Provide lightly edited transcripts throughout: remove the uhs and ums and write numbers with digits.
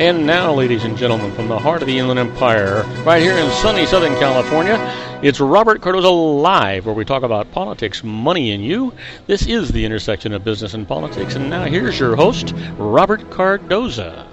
And now, ladies and gentlemen, from the heart of the Inland Empire, right here in sunny Southern California, it's Robert Cardoza Live, where we talk about politics, money, and you. This is the intersection of business and politics. And now here's your host, Robert Cardoza.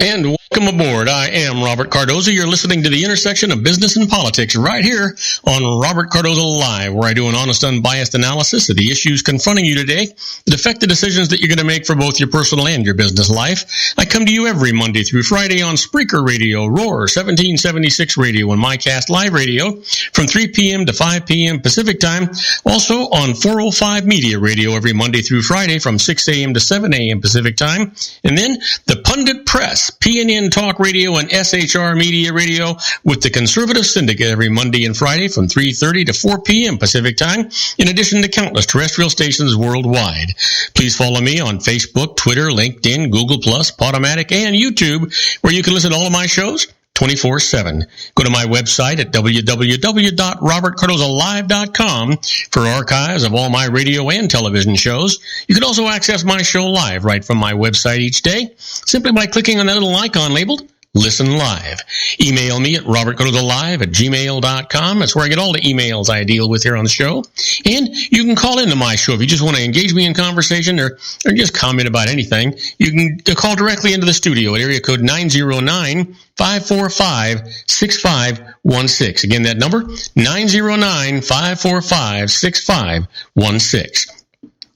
And welcome aboard. I am Robert Cardoza. You're listening to the intersection of business and politics right here on Robert Cardoza Live, where I do an honest, unbiased analysis of the issues confronting you today that affect the decisions that you're going to make for both your personal and your business life. I come to you every Monday through Friday on Spreaker Radio, Roar, 1776 Radio, and MyCast Live Radio from 3 p.m. to 5 p.m. Pacific Time. Also on 405 Media Radio every Monday through Friday from 6 a.m. to 7 a.m. Pacific Time. And then the Pundit Press, PNN Talk Radio, and SHR Media Radio with the Conservative Syndicate every Monday and Friday from 3:30 to 4 p.m. Pacific Time, in addition to countless terrestrial stations worldwide. Please follow me on Facebook, Twitter, LinkedIn, Google+, Podomatic, and YouTube, where you can listen to all of my shows 24/7. Go to my website at www.robertcardozalive.com for archives of all my radio and television shows. You can also access my show live right from my website each day, simply by clicking on that little icon labeled Listen Live. Email me at robertcardozalive@gmail.com. That's where I get all the emails I deal with here on the show. And you can call into my show if you just want to engage me in conversation or just comment about anything. You can call directly into the studio at area code 909-545-6516. Again, that number, 909-545-6516.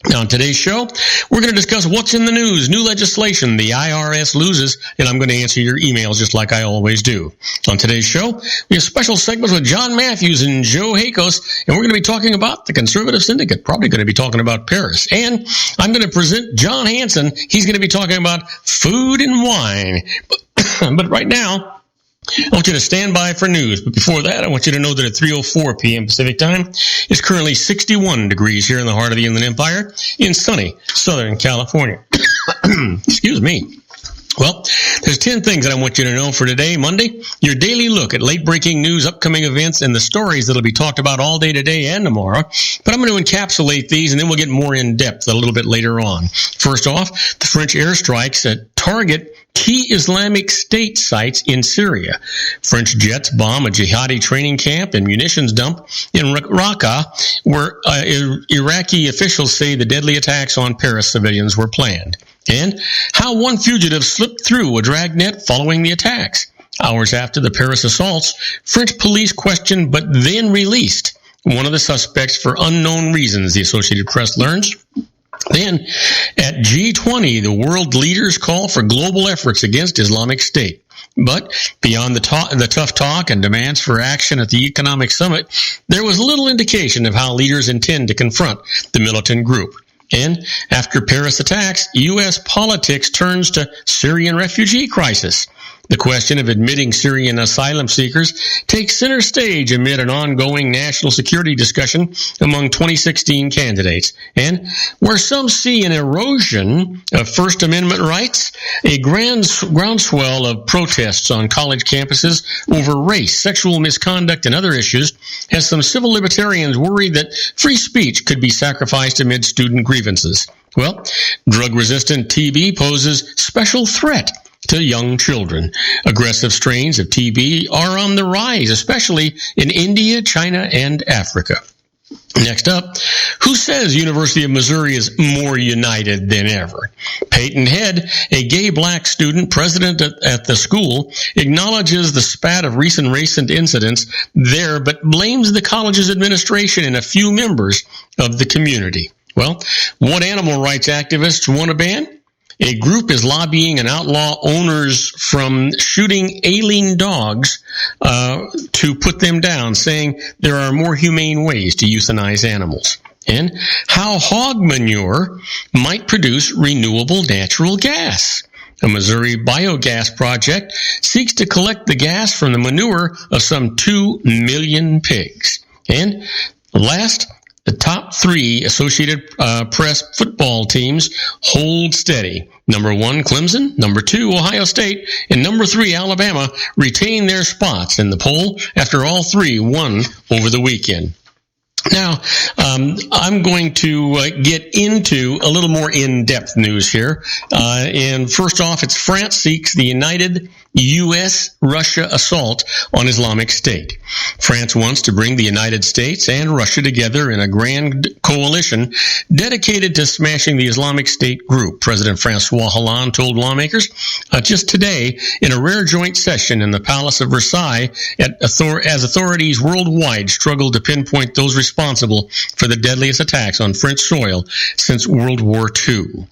Now, on today's show, we're going to discuss what's in the news, new legislation, the IRS loses, and I'm going to answer your emails just like I always do. On today's show, we have special segments with John Matthews and Joe Hakos, and we're going to be talking about the Conservative Syndicate, probably going to be talking about Paris. And I'm going to present John Hanson. He's going to be talking about food and wine. But right now, I want you to stand by for news. But before that, I want you to know that at 3:04 p.m. Pacific Time, it's currently 61 degrees here in the heart of the Inland Empire in sunny Southern California. Excuse me. Well, there's 10 things that I want you to know for today, Monday. Your daily look at late-breaking news, upcoming events, and the stories that will be talked about all day today and tomorrow. But I'm going to encapsulate these, and then we'll get more in-depth a little bit later on. First off, the French airstrikes that target key Islamic State sites in Syria. French jets bomb a jihadi training camp and munitions dump in Raqqa, where Iraqi officials say the deadly attacks on Paris civilians were planned. And how one fugitive slipped through a dragnet following the attacks. Hours after the Paris assaults, French police questioned but then released one of the suspects for unknown reasons, the Associated Press learns. Then, at G20, the world leaders call for global efforts against Islamic State. But beyond the tough talk and demands for action at the economic summit, there was little indication of how leaders intend to confront the militant group. And after Paris attacks, U.S. politics turns to Syrian refugee crisis. The question of admitting Syrian asylum seekers takes center stage amid an ongoing national security discussion among 2016 candidates. And where some see an erosion of First Amendment rights, a groundswell of protests on college campuses over race, sexual misconduct, and other issues has some civil libertarians worried that free speech could be sacrificed amid student grievances. Well, drug-resistant TB poses special threat to young children. Aggressive strains of TB are on the rise, especially in India, China, and Africa. Next up, who says University of Missouri is more united than ever? Peyton Head, a gay black student, president at the school, acknowledges the spat of recent incidents there, but blames the college's administration and a few members of the community. Well, what animal rights activists want to ban? A group is lobbying and outlaw owners from shooting ailing dogs to put them down, saying there are more humane ways to euthanize animals. And how hog manure might produce renewable natural gas. A Missouri biogas project seeks to collect the gas from the manure of some 2 million pigs. And last, the top 3 Associated Press football teams hold steady. Number 1, Clemson. Number 2, Ohio State. And number 3, Alabama, retain their spots in the poll after all 3 won over the weekend. Now, I'm going to get into a little more in-depth news here. And first off, it's France seeks the united U.S.-Russia assault on Islamic State. France wants to bring the United States and Russia together in a grand coalition dedicated to smashing the Islamic State group, President Francois Hollande told lawmakers just today in a rare joint session in the Palace of Versailles as authorities worldwide struggled to pinpoint those responsible for the deadliest attacks on French soil since World War II.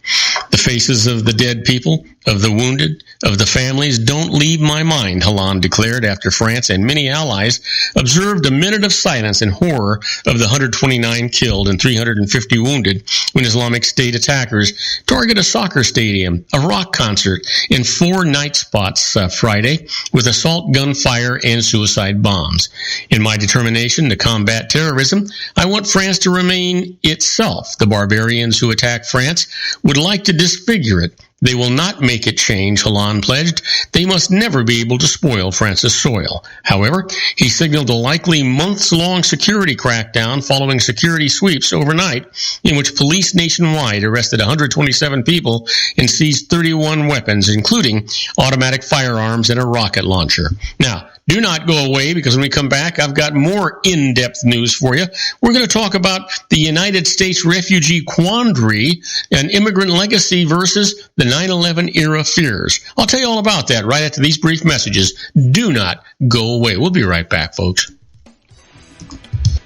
The faces of the dead people, of the wounded, of the families don't leave my mind, Hollande declared after France and many allies observed a minute of silence in horror of the 129 killed and 350 wounded when Islamic State attackers targeted a soccer stadium, a rock concert, and 4 night spots Friday with assault gunfire and suicide bombs. In my determination to combat terrorism, I want France to remain itself. The barbarians who attack France would like to disfigure it. They will not make it change, Hollande pledged. They must never be able to spoil France's soil. However, he signaled a likely months-long security crackdown following security sweeps overnight in which police nationwide arrested 127 people and seized 31 weapons, including automatic firearms and a rocket launcher. Now, do not go away, because when we come back, I've got more in-depth news for you. We're going to talk about the United States refugee quandary and immigrant legacy versus the 9/11 era fears. I'll tell you all about that right after these brief messages. Do not go away. We'll be right back, folks.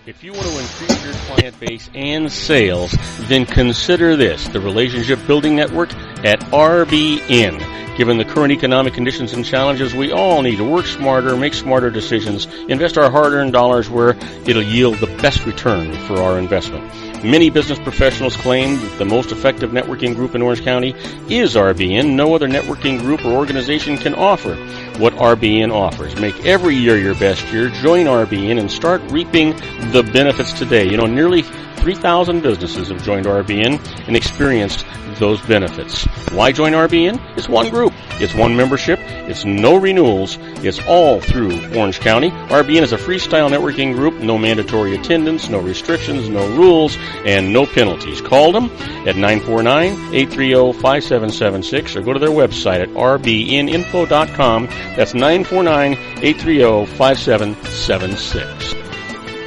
If you want to increase your client base and sales, then consider this, the Relationship Building Network at RBN. Given the current economic conditions and challenges, we all need to work smarter, make smarter decisions, invest our hard-earned dollars where it'll yield the best return for our investment. Many business professionals claim that the most effective networking group in Orange County is RBN. No other networking group or organization can offer what RBN offers. Make every year your best year. Join RBN and start reaping the benefits today. You know, nearly 3,000 businesses have joined RBN and experienced those benefits. Why join RBN? It's one group. It's one membership. It's no renewals. It's all through Orange County. RBN is a freestyle networking group. No mandatory attendance, no restrictions, no rules, and no penalties. Call them at 949-830-5776 or go to their website at rbninfo.com. That's 949-830-5776.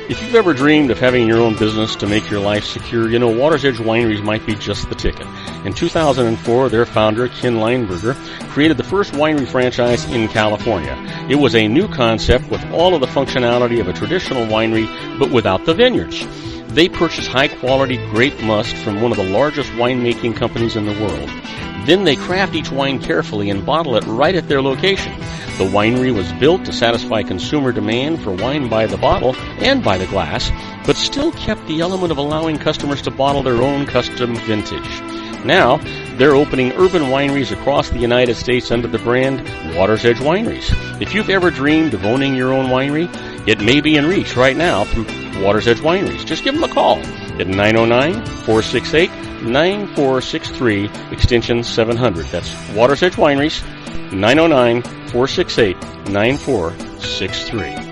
If you've ever dreamed of having your own business to make your life secure, you know Water's Edge Wineries might be just the ticket. In 2004, their founder, Ken Lineberger, created the first winery franchise in California. It was a new concept with all of the functionality of a traditional winery, but without the vineyards. They purchased high-quality grape must from one of the largest winemaking companies in the world. Then they craft each wine carefully and bottle it right at their location. The winery was built to satisfy consumer demand for wine by the bottle and by the glass, but still kept the element of allowing customers to bottle their own custom vintage. Now, they're opening urban wineries across the United States under the brand Water's Edge Wineries. If you've ever dreamed of owning your own winery, it may be in reach right now through Water's Edge Wineries. Just give them a call at 909-468-9463, extension 700. That's Water's Edge Wineries, 909-468-9463.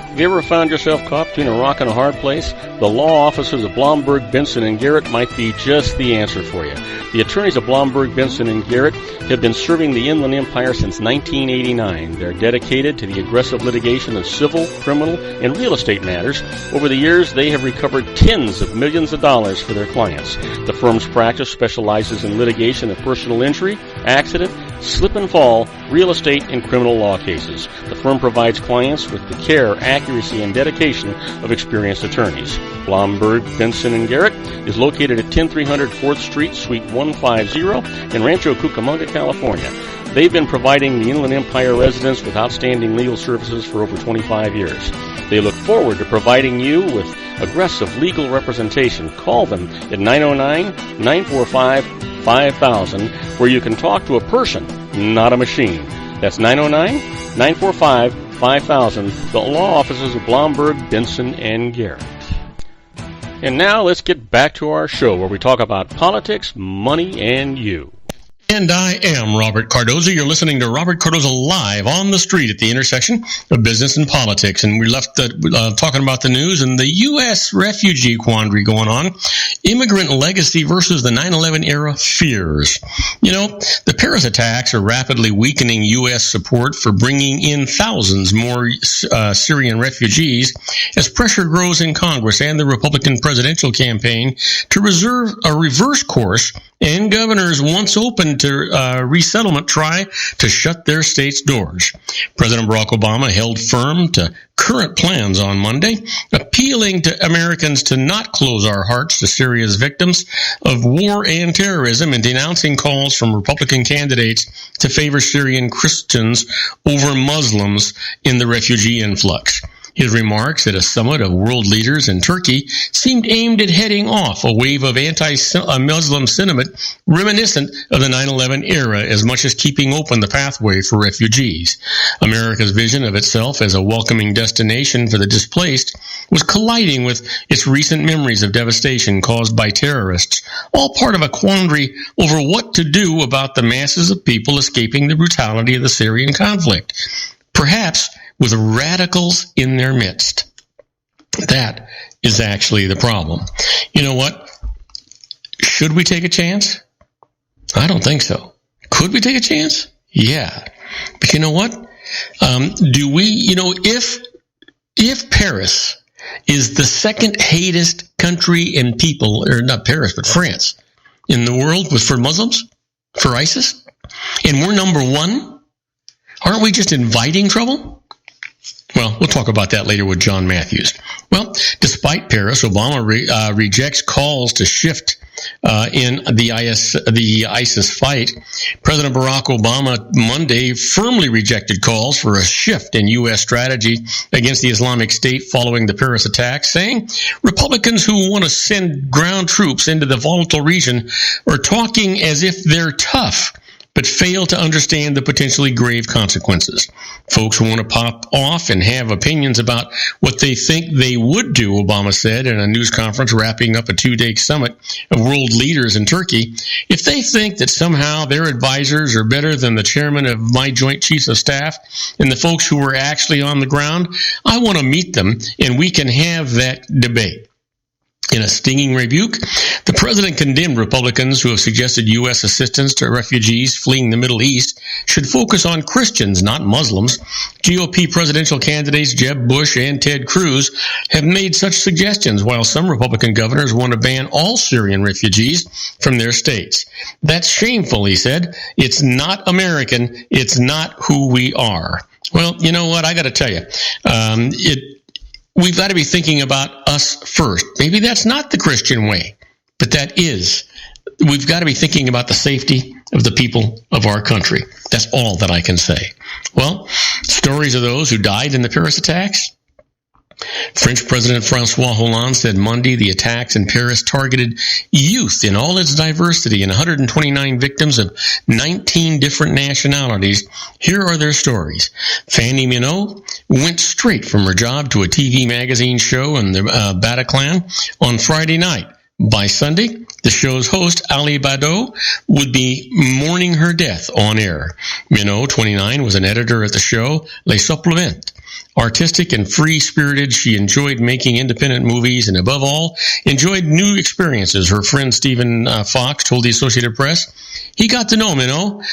Have you ever found yourself caught between a rock and a hard place? The law offices of Blomberg, Benson, and Garrett might be just the answer for you. The attorneys of Blomberg, Benson, and Garrett have been serving the Inland Empire since 1989. They're dedicated to the aggressive litigation of civil, criminal, and real estate matters. Over the years, they have recovered tens of millions of dollars for their clients. The firm's practice specializes in litigation of personal injury, accident, slip and fall, real estate, and criminal law cases. The firm provides clients with the care, accuracy, and dedication of experienced attorneys. Blomberg, Benson, and Garrett is located at 10300 4th Street, Suite 150 in Rancho Cucamonga, California. They've been providing the Inland Empire residents with outstanding legal services for over 25 years. They look forward to providing you with aggressive legal representation. Call them at 909-945-5000, where you can talk to a person, not a machine. That's 909-945-5000, the law offices of Blomberg, Benson, and Garrett. And now let's get back to our show where we talk about politics, money, and you. And I am Robert Cardoza. You're listening to Robert Cardoza Live on the street at the intersection of business and politics. And we left talking about the news and the U.S. refugee quandary going on. Immigrant legacy versus the 9/11 era fears. You know, the Paris attacks are rapidly weakening U.S. support for bringing in thousands more Syrian refugees as pressure grows in Congress and the Republican presidential campaign to reverse course, and governors once open to resettlement try to shut their states' doors. President Barack Obama held firm to current plans on Monday, appealing to Americans to not close our hearts to Syria's victims of war and terrorism, and denouncing calls from Republican candidates to favor Syrian Christians over Muslims in the refugee influx. His remarks at a summit of world leaders in Turkey seemed aimed at heading off a wave of anti-Muslim sentiment reminiscent of the 9/11 era, as much as keeping open the pathway for refugees. America's vision of itself as a welcoming destination for the displaced was colliding with its recent memories of devastation caused by terrorists, all part of a quandary over what to do about the masses of people escaping the brutality of the Syrian conflict, perhaps with radicals in their midst. That is actually the problem. You know what? Should we take a chance? I don't think so. Could we take a chance? Yeah. But you know what? If Paris is the second hatedest country and people, or not Paris, but France, in the world for Muslims, for ISIS, and we're number one, aren't we just inviting trouble? Well, we'll talk about that later with John Matthews. Well, despite Paris, Obama rejects calls to shift in the ISIS fight. President Barack Obama Monday firmly rejected calls for a shift in U.S. strategy against the Islamic State following the Paris attacks, saying Republicans who want to send ground troops into the volatile region are talking as if they're tough, but fail to understand the potentially grave consequences. Folks want to pop off and have opinions about what they think they would do, Obama said in a news conference wrapping up a 2-day summit of world leaders in Turkey. If they think that somehow their advisors are better than the chairman of my Joint Chiefs of Staff and the folks who are actually on the ground, I want to meet them and we can have that debate. In a stinging rebuke, the president condemned Republicans who have suggested U.S. assistance to refugees fleeing the Middle East should focus on Christians, not Muslims. GOP presidential candidates Jeb Bush and Ted Cruz have made such suggestions, while some Republican governors want to ban all Syrian refugees from their states. That's shameful, he said. It's not American. It's not who we are. Well, you know what? I got to tell you, we've got to be thinking about us first. Maybe that's not the Christian way, but that is. We've got to be thinking about the safety of the people of our country. That's all that I can say. Well, stories of those who died in the Paris attacks. French President François Hollande said Monday the attacks in Paris targeted youth in all its diversity and 129 victims of 19 different nationalities. Here are their stories. Fanny Minot went straight from her job to a TV magazine show in the Bataclan on Friday night. By Sunday, the show's host, Ali Bado, would be mourning her death on air. Minot, 29, was an editor at the show Les Suppléments. Artistic and free-spirited, she enjoyed making independent movies and, above all, enjoyed new experiences. Her friend Stephen Fox told the Associated Press he got to know Minot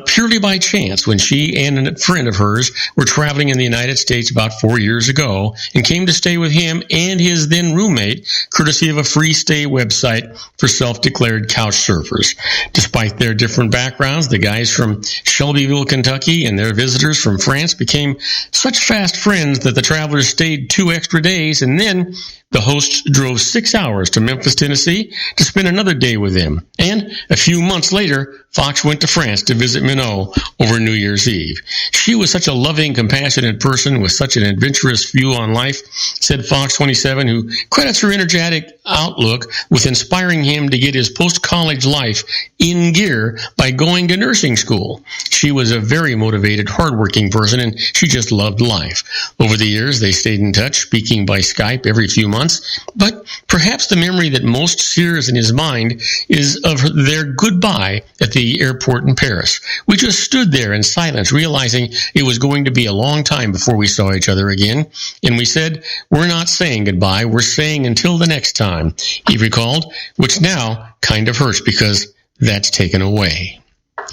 purely by chance when she and a friend of hers were traveling in the United States about 4 years ago and came to stay with him and his then roommate, courtesy of a free stay website for self-declared couch surfers. Despite their different backgrounds, the guys from Shelbyville, Kentucky, and their visitors from France became such fast friends that the travelers stayed 2 extra days, and then the hosts drove 6 hours to Memphis, Tennessee to spend another day with them. And a few months later, Fox went to France to visit Minot over New Year's Eve. She was such a loving, compassionate person with such an adventurous view on life, said Fox 27, who credits her energetic outlook with inspiring him to get his post-college life in gear by going to nursing school. She was a very motivated, hardworking person, and she just loved life. Over the years, they stayed in touch, speaking by Skype every few months. months, but perhaps the memory that most sears in his mind is of their goodbye at the airport in Paris. We just stood there in silence, realizing it was going to be a long time before we saw each other again, and we said, "We're not saying goodbye, we're saying until the next time," he recalled, which now kind of hurts because that's taken away.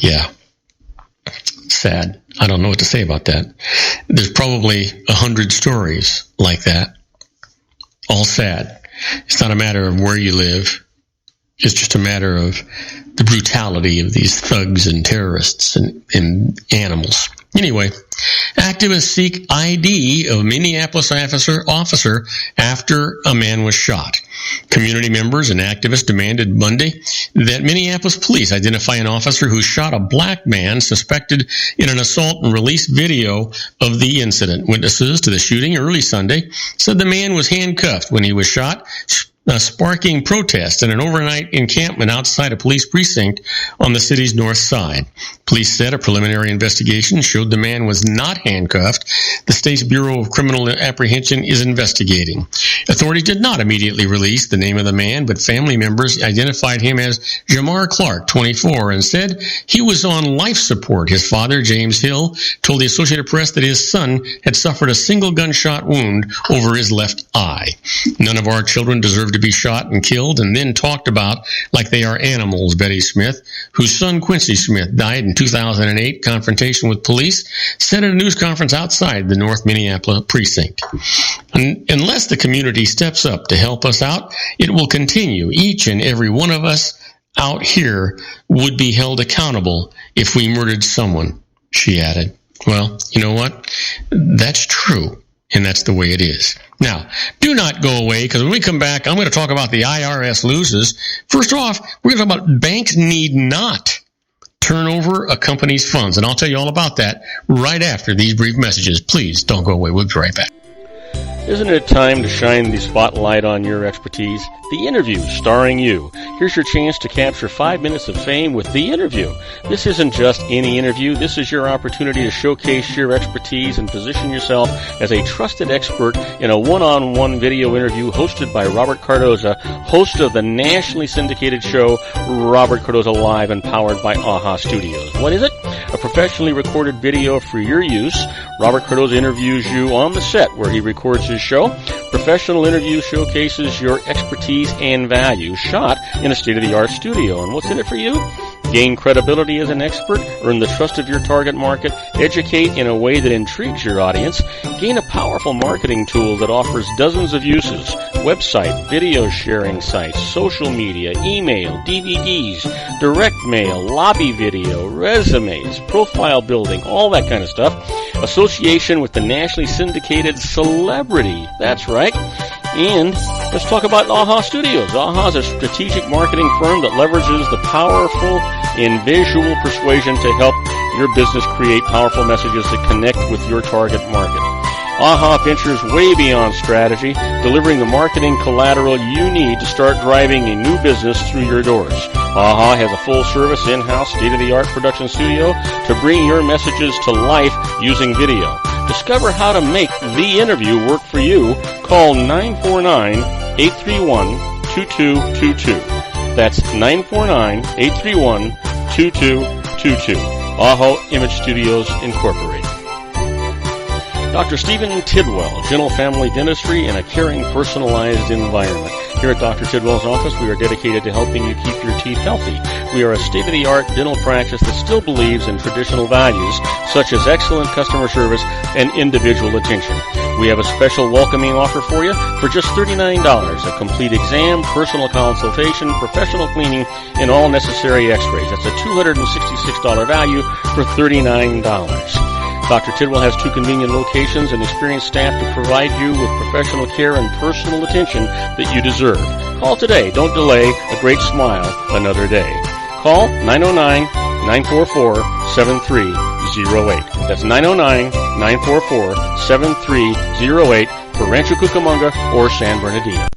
Yeah. Sad. I don't know what to say about that. There's probably 100 stories like that. All sad. It's not a matter of where you live. It's just a matter of the brutality of these thugs and terrorists and animals. Anyway, activists seek ID of Minneapolis officer after a man was shot. Community members and activists demanded Monday that Minneapolis police identify an officer who shot a black man suspected in an assault and release video of the incident. Witnesses to the shooting early Sunday said the man was handcuffed when he was shot, sparking protests and an overnight encampment outside a police precinct on the city's north side. Police said a preliminary investigation showed the man was not handcuffed. The state's Bureau of Criminal Apprehension is investigating. Authorities did not immediately release the name of the man, but family members identified him as Jamar Clark, 24, and said he was on life support. His father, James Hill, told the Associated Press that his son had suffered a single gunshot wound over his left eye. "None of our children deserve to be shot and killed and then talked about like they are animals," Betty Smith, whose son Quincy Smith died in 2008 confrontation with police, said at a news conference outside the North Minneapolis precinct. Unless the community steps up to help us out, it will continue. Each and every one of us out here would be held accountable if we murdered someone, she added. Well, you know what? That's true. And that's the way it is. Now, do not go away, because when we come back, I'm going to talk about the IRS loses. First off, we're going to talk about banks need not turn over a company's funds. And I'll tell you all about that right after these brief messages. Please don't go away. We'll be right back. Isn't it time to shine the spotlight on your expertise? The Interview, starring you. Here's your chance to capture 5 minutes of fame with The Interview. This isn't just any interview. This is your opportunity to showcase your expertise and position yourself as a trusted expert in a one-on-one video interview hosted by Robert Cardoza, host of the nationally syndicated show Robert Cardoza Live and powered by AHA Studios. What is it? A professionally recorded video for your use. Robert Cardoza interviews you on the set where he records his show. Professional interview showcases your expertise and value, shot in a state-of-the-art studio. And what's in it for you? Gain credibility as an expert, earn the trust of your target market, educate in a way that intrigues your audience, gain a powerful marketing tool that offers dozens of uses, website, video sharing sites, social media, email, DVDs, direct mail, lobby video, resumes, profile building, all that kind of stuff. Association with the nationally syndicated celebrity. That's right. And let's talk about AHA Studios. AHA is a strategic marketing firm that leverages the powerful and visual persuasion to help your business create powerful messages that connect with your target market. AHA ventures way beyond strategy, delivering the marketing collateral you need to start driving a new business through your doors. AHA has a full-service, in-house, state-of-the-art production studio to bring your messages to life using video. Discover how to make The Interview work for you. Call 949-831-2222. That's 949-831-2222. AHA Image Studios, Incorporated. Dr. Stephen Tidwell, Gentle Family Dentistry in a caring, personalized environment. Here at Dr. Tidwell's office, we are dedicated to helping you keep your teeth healthy. We are a state-of-the-art dental practice that still believes in traditional values, such as excellent customer service and individual attention. We have a special welcoming offer for you for just $39, a complete exam, personal consultation, professional cleaning, and all necessary x-rays. That's a $266 value for $39. Dr. Tidwell has 2 convenient locations and experienced staff to provide you with professional care and personal attention that you deserve. Call today. Don't delay. A great smile another day. Call 909-944-7308. That's 909-944-7308 for Rancho Cucamonga or San Bernardino.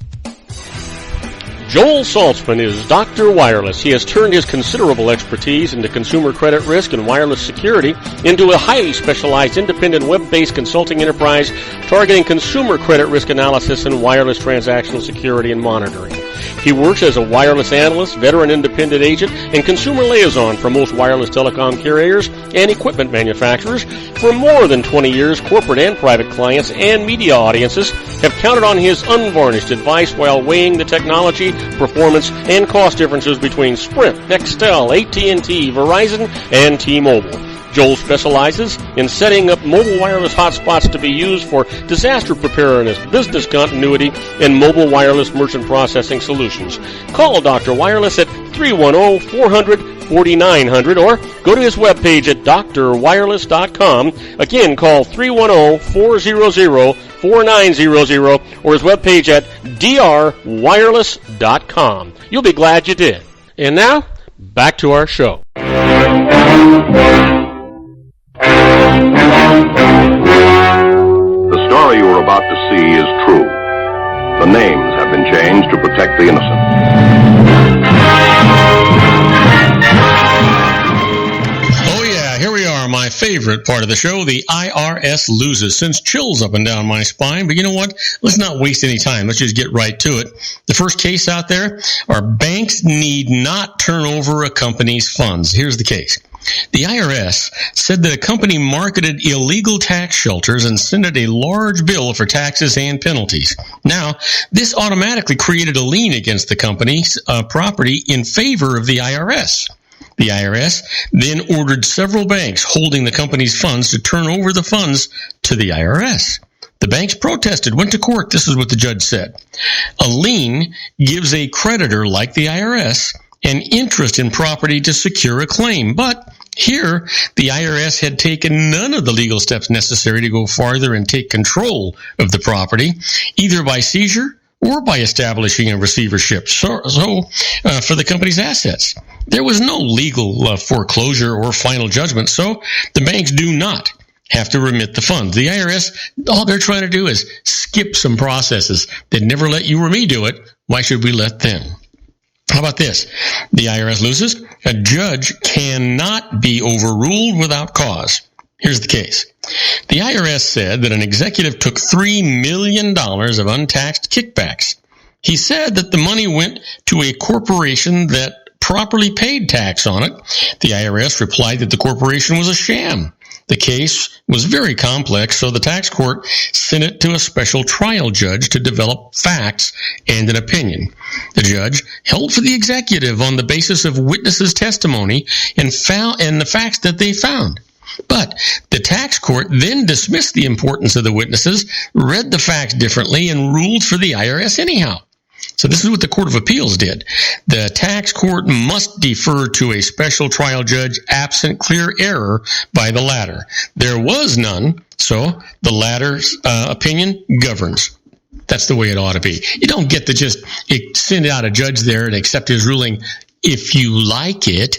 Joel Saltzman is Dr. Wireless. He has turned his considerable expertise into consumer credit risk and wireless security into a highly specialized independent web-based consulting enterprise targeting consumer credit risk analysis and wireless transactional security and monitoring. He works as a wireless analyst, veteran independent agent, and consumer liaison for most wireless telecom carriers and equipment manufacturers. For more than 20 years, corporate and private clients and media audiences have counted on his unvarnished advice while weighing the technology, performance, and cost differences between Sprint, Nextel, AT&T, Verizon, and T-Mobile. Joel specializes in setting up mobile wireless hotspots to be used for disaster preparedness, business continuity, and mobile wireless merchant processing solutions. Call Dr. Wireless at 310-400-4900 or go to his webpage at drwireless.com. Again, call 310-400-4900 or his webpage at drwireless.com. You'll be glad you did. And now, back to our show. The story you are about to see is true. The names have been changed to protect the innocent. Oh yeah, here we are, my favorite part of the show. The IRS loses. Sends chills up and down my spine, but you know what? Let's not waste any time. Let's just get right to it. The first case out there are banks need not turn over a company's funds. Here's the case. The IRS said that a company marketed illegal tax shelters and sent it a large bill for taxes and penalties. Now, this automatically created a lien against the company's property in favor of the IRS. The IRS then ordered several banks holding the company's funds to turn over the funds to the IRS. The banks protested, went to court. This is what the judge said. A lien gives a creditor like the IRS an interest in property to secure a claim. But here, the IRS had taken none of the legal steps necessary to go farther and take control of the property, either by seizure or by establishing a receivership for the company's assets. There was no legal foreclosure or final judgment, so the banks do not have to remit the funds. The IRS, all they're trying to do is skip some processes. They'd never let you or me do it. Why should we let them? How about this? The IRS loses. A judge cannot be overruled without cause. Here's the case. The IRS said that an executive took $3 million of untaxed kickbacks. He said that the money went to a corporation that properly paid tax on it. The IRS replied that the corporation was a sham. The case was very complex, so the tax court sent it to a special trial judge to develop facts and an opinion. The judge held for the executive on the basis of witnesses' testimony and the facts that they found. But the tax court then dismissed the importance of the witnesses, read the facts differently, and ruled for the IRS anyhow. So this is what the Court of Appeals did. The tax court must defer to a special trial judge absent clear error by the latter. There was none, so the latter's opinion governs. That's the way it ought to be. You don't get to just send out a judge there and accept his ruling if you like it.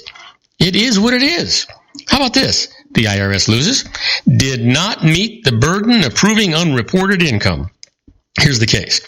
It is what it is. How about this? The IRS loses. Did not meet the burden of proving unreported income. Here's the case.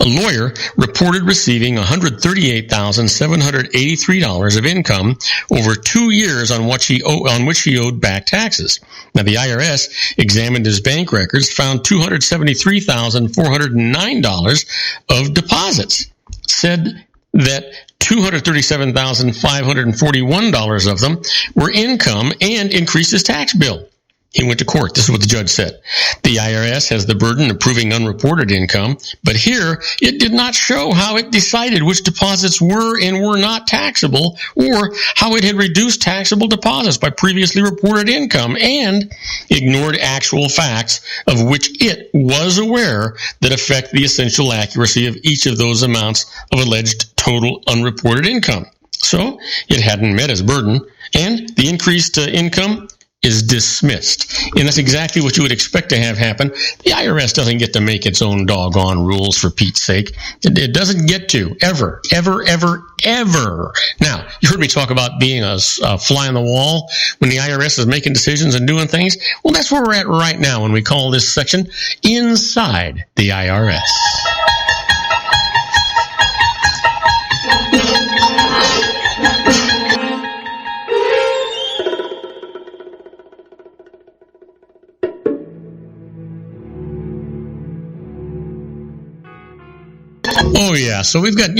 A lawyer reported receiving $138,783 of income over 2 years on which he owed back taxes. Now, the IRS examined his bank records, found $273,409 of deposits, said that $237,541 of them were income and increased his tax bill. He went to court. This is what the judge said. The IRS has the burden of proving unreported income, but here it did not show how it decided which deposits were and were not taxable, or how it had reduced taxable deposits by previously reported income, and ignored actual facts of which it was aware that affect the essential accuracy of each of those amounts of alleged total unreported income. So it hadn't met its burden, and the increased income is dismissed. And that's exactly what you would expect to have happen. The IRS doesn't get to make its own doggone rules, for Pete's sake. It doesn't get to, ever. Now, you heard me talk about being a fly on the wall when the IRS is making decisions and doing things. Well, that's where we're at right now when we call this section Inside the IRS. Oh yeah. So we've got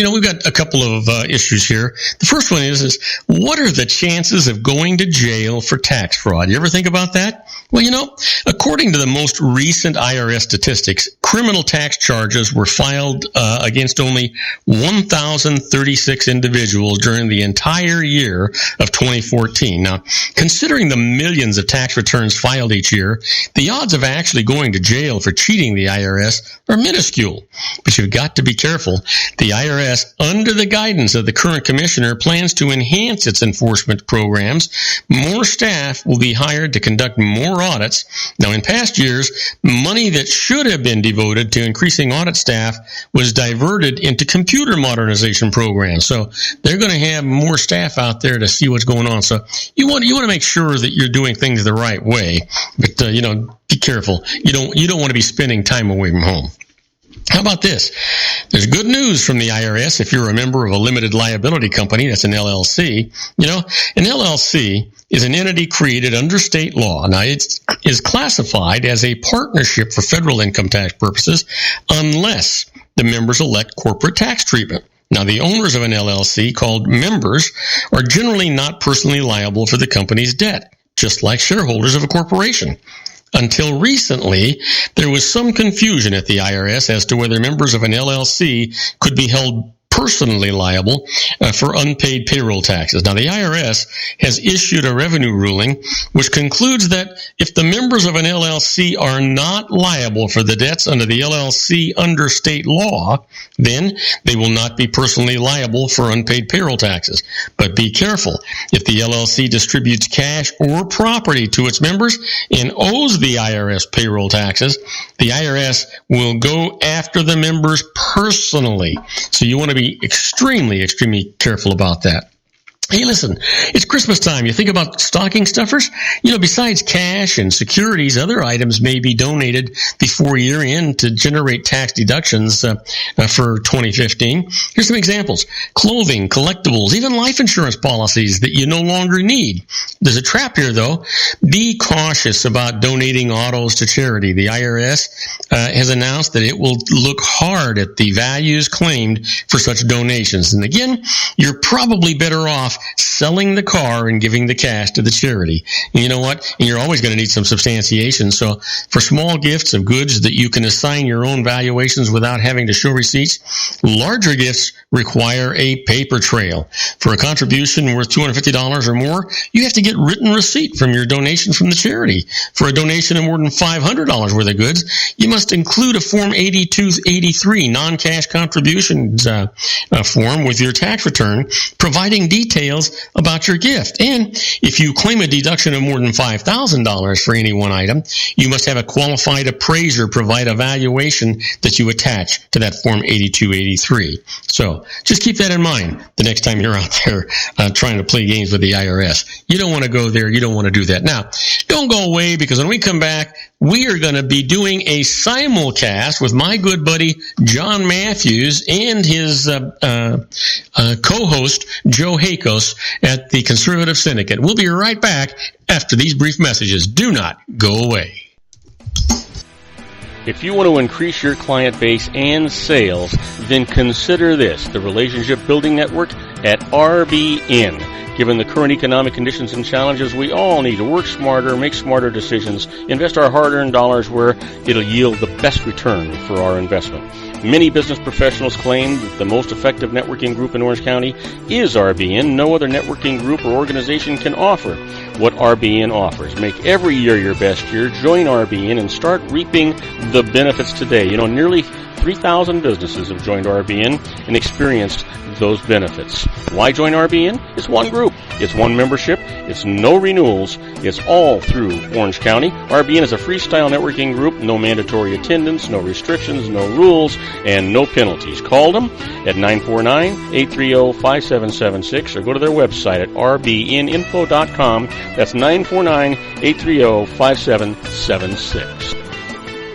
a couple of issues here. The first one is what are the chances of going to jail for tax fraud? You ever think about that? Well, according to the most recent IRS statistics, criminal tax charges were filed against only 1,036 individuals during the entire year of 2014. Now, considering the millions of tax returns filed each year, the odds of actually going to jail for cheating the IRS are minuscule. But you've got to be careful. The IRS, under the guidance of the current commissioner, plans to enhance its enforcement programs. More staff will be hired to conduct more audits. Now, in past years, money that should have been devoted to increasing audit staff was diverted into computer modernization programs. So they're going to have more staff out there to see what's going on. So you want to make sure that you're doing things the right way. But be careful. You don't want to be spending time away from home. How about this? There's good news from the IRS if you're a member of a limited liability company, that's an LLC. An LLC is an entity created under state law. Now, it is classified as a partnership for federal income tax purposes unless the members elect corporate tax treatment. Now, the owners of an LLC, called members, are generally not personally liable for the company's debt, just like shareholders of a corporation. Until recently, there was some confusion at the IRS as to whether members of an LLC could be held personally liable for unpaid payroll taxes. Now, the IRS has issued a revenue ruling which concludes that if the members of an LLC are not liable for the debts under the LLC under state law, then they will not be personally liable for unpaid payroll taxes. But be careful. If the LLC distributes cash or property to its members and owes the IRS payroll taxes, the IRS will go after the members personally. So you want to be extremely, extremely careful about that. Hey, listen, it's Christmas time. You think about stocking stuffers? Besides cash and securities, other items may be donated before year end to generate tax deductions for 2015. Here's some examples. Clothing, collectibles, even life insurance policies that you no longer need. There's a trap here, though. Be cautious about donating autos to charity. The IRS has announced that it will look hard at the values claimed for such donations. And again, you're probably better off selling the car and giving the cash to the charity. And you know what? And you're always going to need some substantiation. So for small gifts of goods that you can assign your own valuations without having to show receipts, larger gifts require a paper trail. For a contribution worth $250 or more, you have to get written receipt from your donation from the charity. For a donation of more than $500 worth of goods, you must include a Form 8283 non-cash contributions form with your tax return, providing details about your gift. And if you claim a deduction of more than $5,000 for any one item, you must have a qualified appraiser provide a valuation that you attach to that Form 8283. So just keep that in mind the next time you're out there trying to play games with the IRS. You don't want to go there. You don't want to do that. Now, don't go away, because when we come back, we are going to be doing a simulcast with my good buddy John Matthews and his co-host Joe Hakos at the Conservative Syndicate. We'll be right back after these brief messages. Do not go away. If you want to increase your client base and sales, then consider this, the Relationship Building Network at RBN. Given the current economic conditions and challenges, we all need to work smarter, make smarter decisions, invest our hard-earned dollars where it'll yield the best return for our investment. Many business professionals claim that the most effective networking group in Orange County is RBN. No other networking group or organization can offer what RBN offers. Make every year your best year. Join RBN and start reaping the benefits today. Nearly 3,000 businesses have joined RBN and experienced those benefits. Why join RBN? It's one group. It's one membership. It's no renewals. It's all through Orange County. RBN is a freestyle networking group. No mandatory attendance, no restrictions, no rules, and no penalties. Call them at 949-830-5776 or go to their website at rbninfo.com. That's 949-830-5776.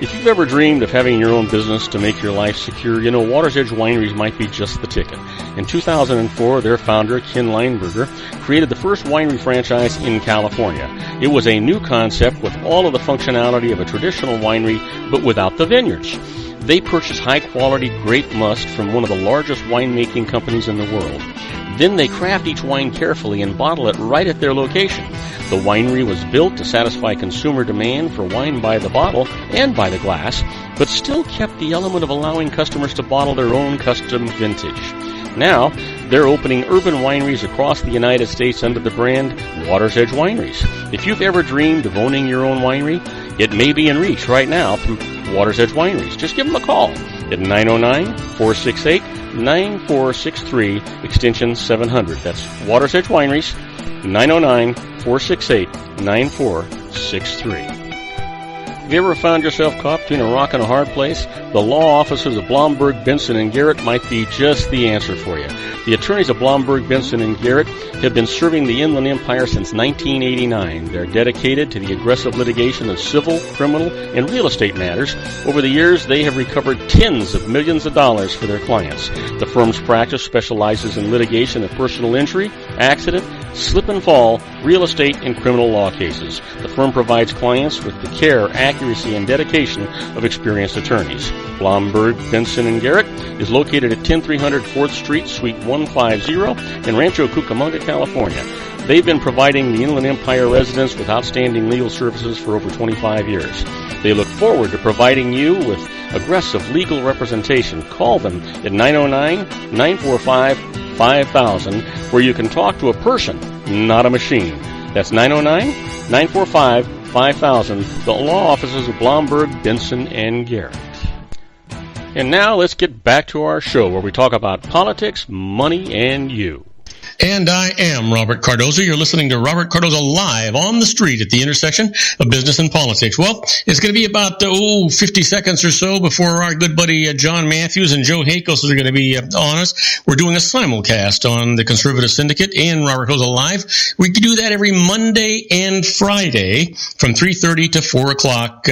If you've ever dreamed of having your own business to make your life secure, Water's Edge Wineries might be just the ticket. In 2004, their founder, Ken Lineberger, created the first winery franchise in California. It was a new concept with all of the functionality of a traditional winery, but without the vineyards. They purchase high-quality grape must from one of the largest winemaking companies in the world. Then they craft each wine carefully and bottle it right at their location. The winery was built to satisfy consumer demand for wine by the bottle and by the glass, but still kept the element of allowing customers to bottle their own custom vintage. Now, they're opening urban wineries across the United States under the brand Water's Edge Wineries. If you've ever dreamed of owning your own winery, it may be in reach right now through Water's Edge Wineries. Just give them a call at 909-468-9463, extension 700. That's Water's Edge Wineries, 909-468-9463. Have you ever found yourself caught between a rock and a hard place? The law offices of Blomberg, Benson, and Garrett might be just the answer for you. The attorneys of Blomberg, Benson, and Garrett have been serving the Inland Empire since 1989. They're dedicated to the aggressive litigation of civil, criminal, and real estate matters. Over the years, they have recovered tens of millions of dollars for their clients. The firm's practice specializes in litigation of personal injury, accident, slip and fall, real estate, and criminal law cases. The firm provides clients with the care, accuracy, and dedication of experienced attorneys. Blomberg, Benson, and Garrett is located at 10300 4th Street, Suite 150 in Rancho Cucamonga, California. They've been providing the Inland Empire residents with outstanding legal services for over 25 years. They look forward to providing you with aggressive legal representation. Call them at 909-945-5000, where you can talk to a person, not a machine. That's 909-945-5000, the law offices of Blomberg, Benson, and Garrett. And now let's get back to our show where we talk about politics, money, and you. And I am Robert Cardoza. You're listening to Robert Cardoza live on the street at the intersection of business and politics. Well, it's going to be about 50 seconds or so before our good buddy John Matthews and Joe Hakos are going to be on us. We're doing a simulcast on the Conservative Syndicate and Robert Cardoza Live. We do that every Monday and Friday from 3:30 to 4 o'clock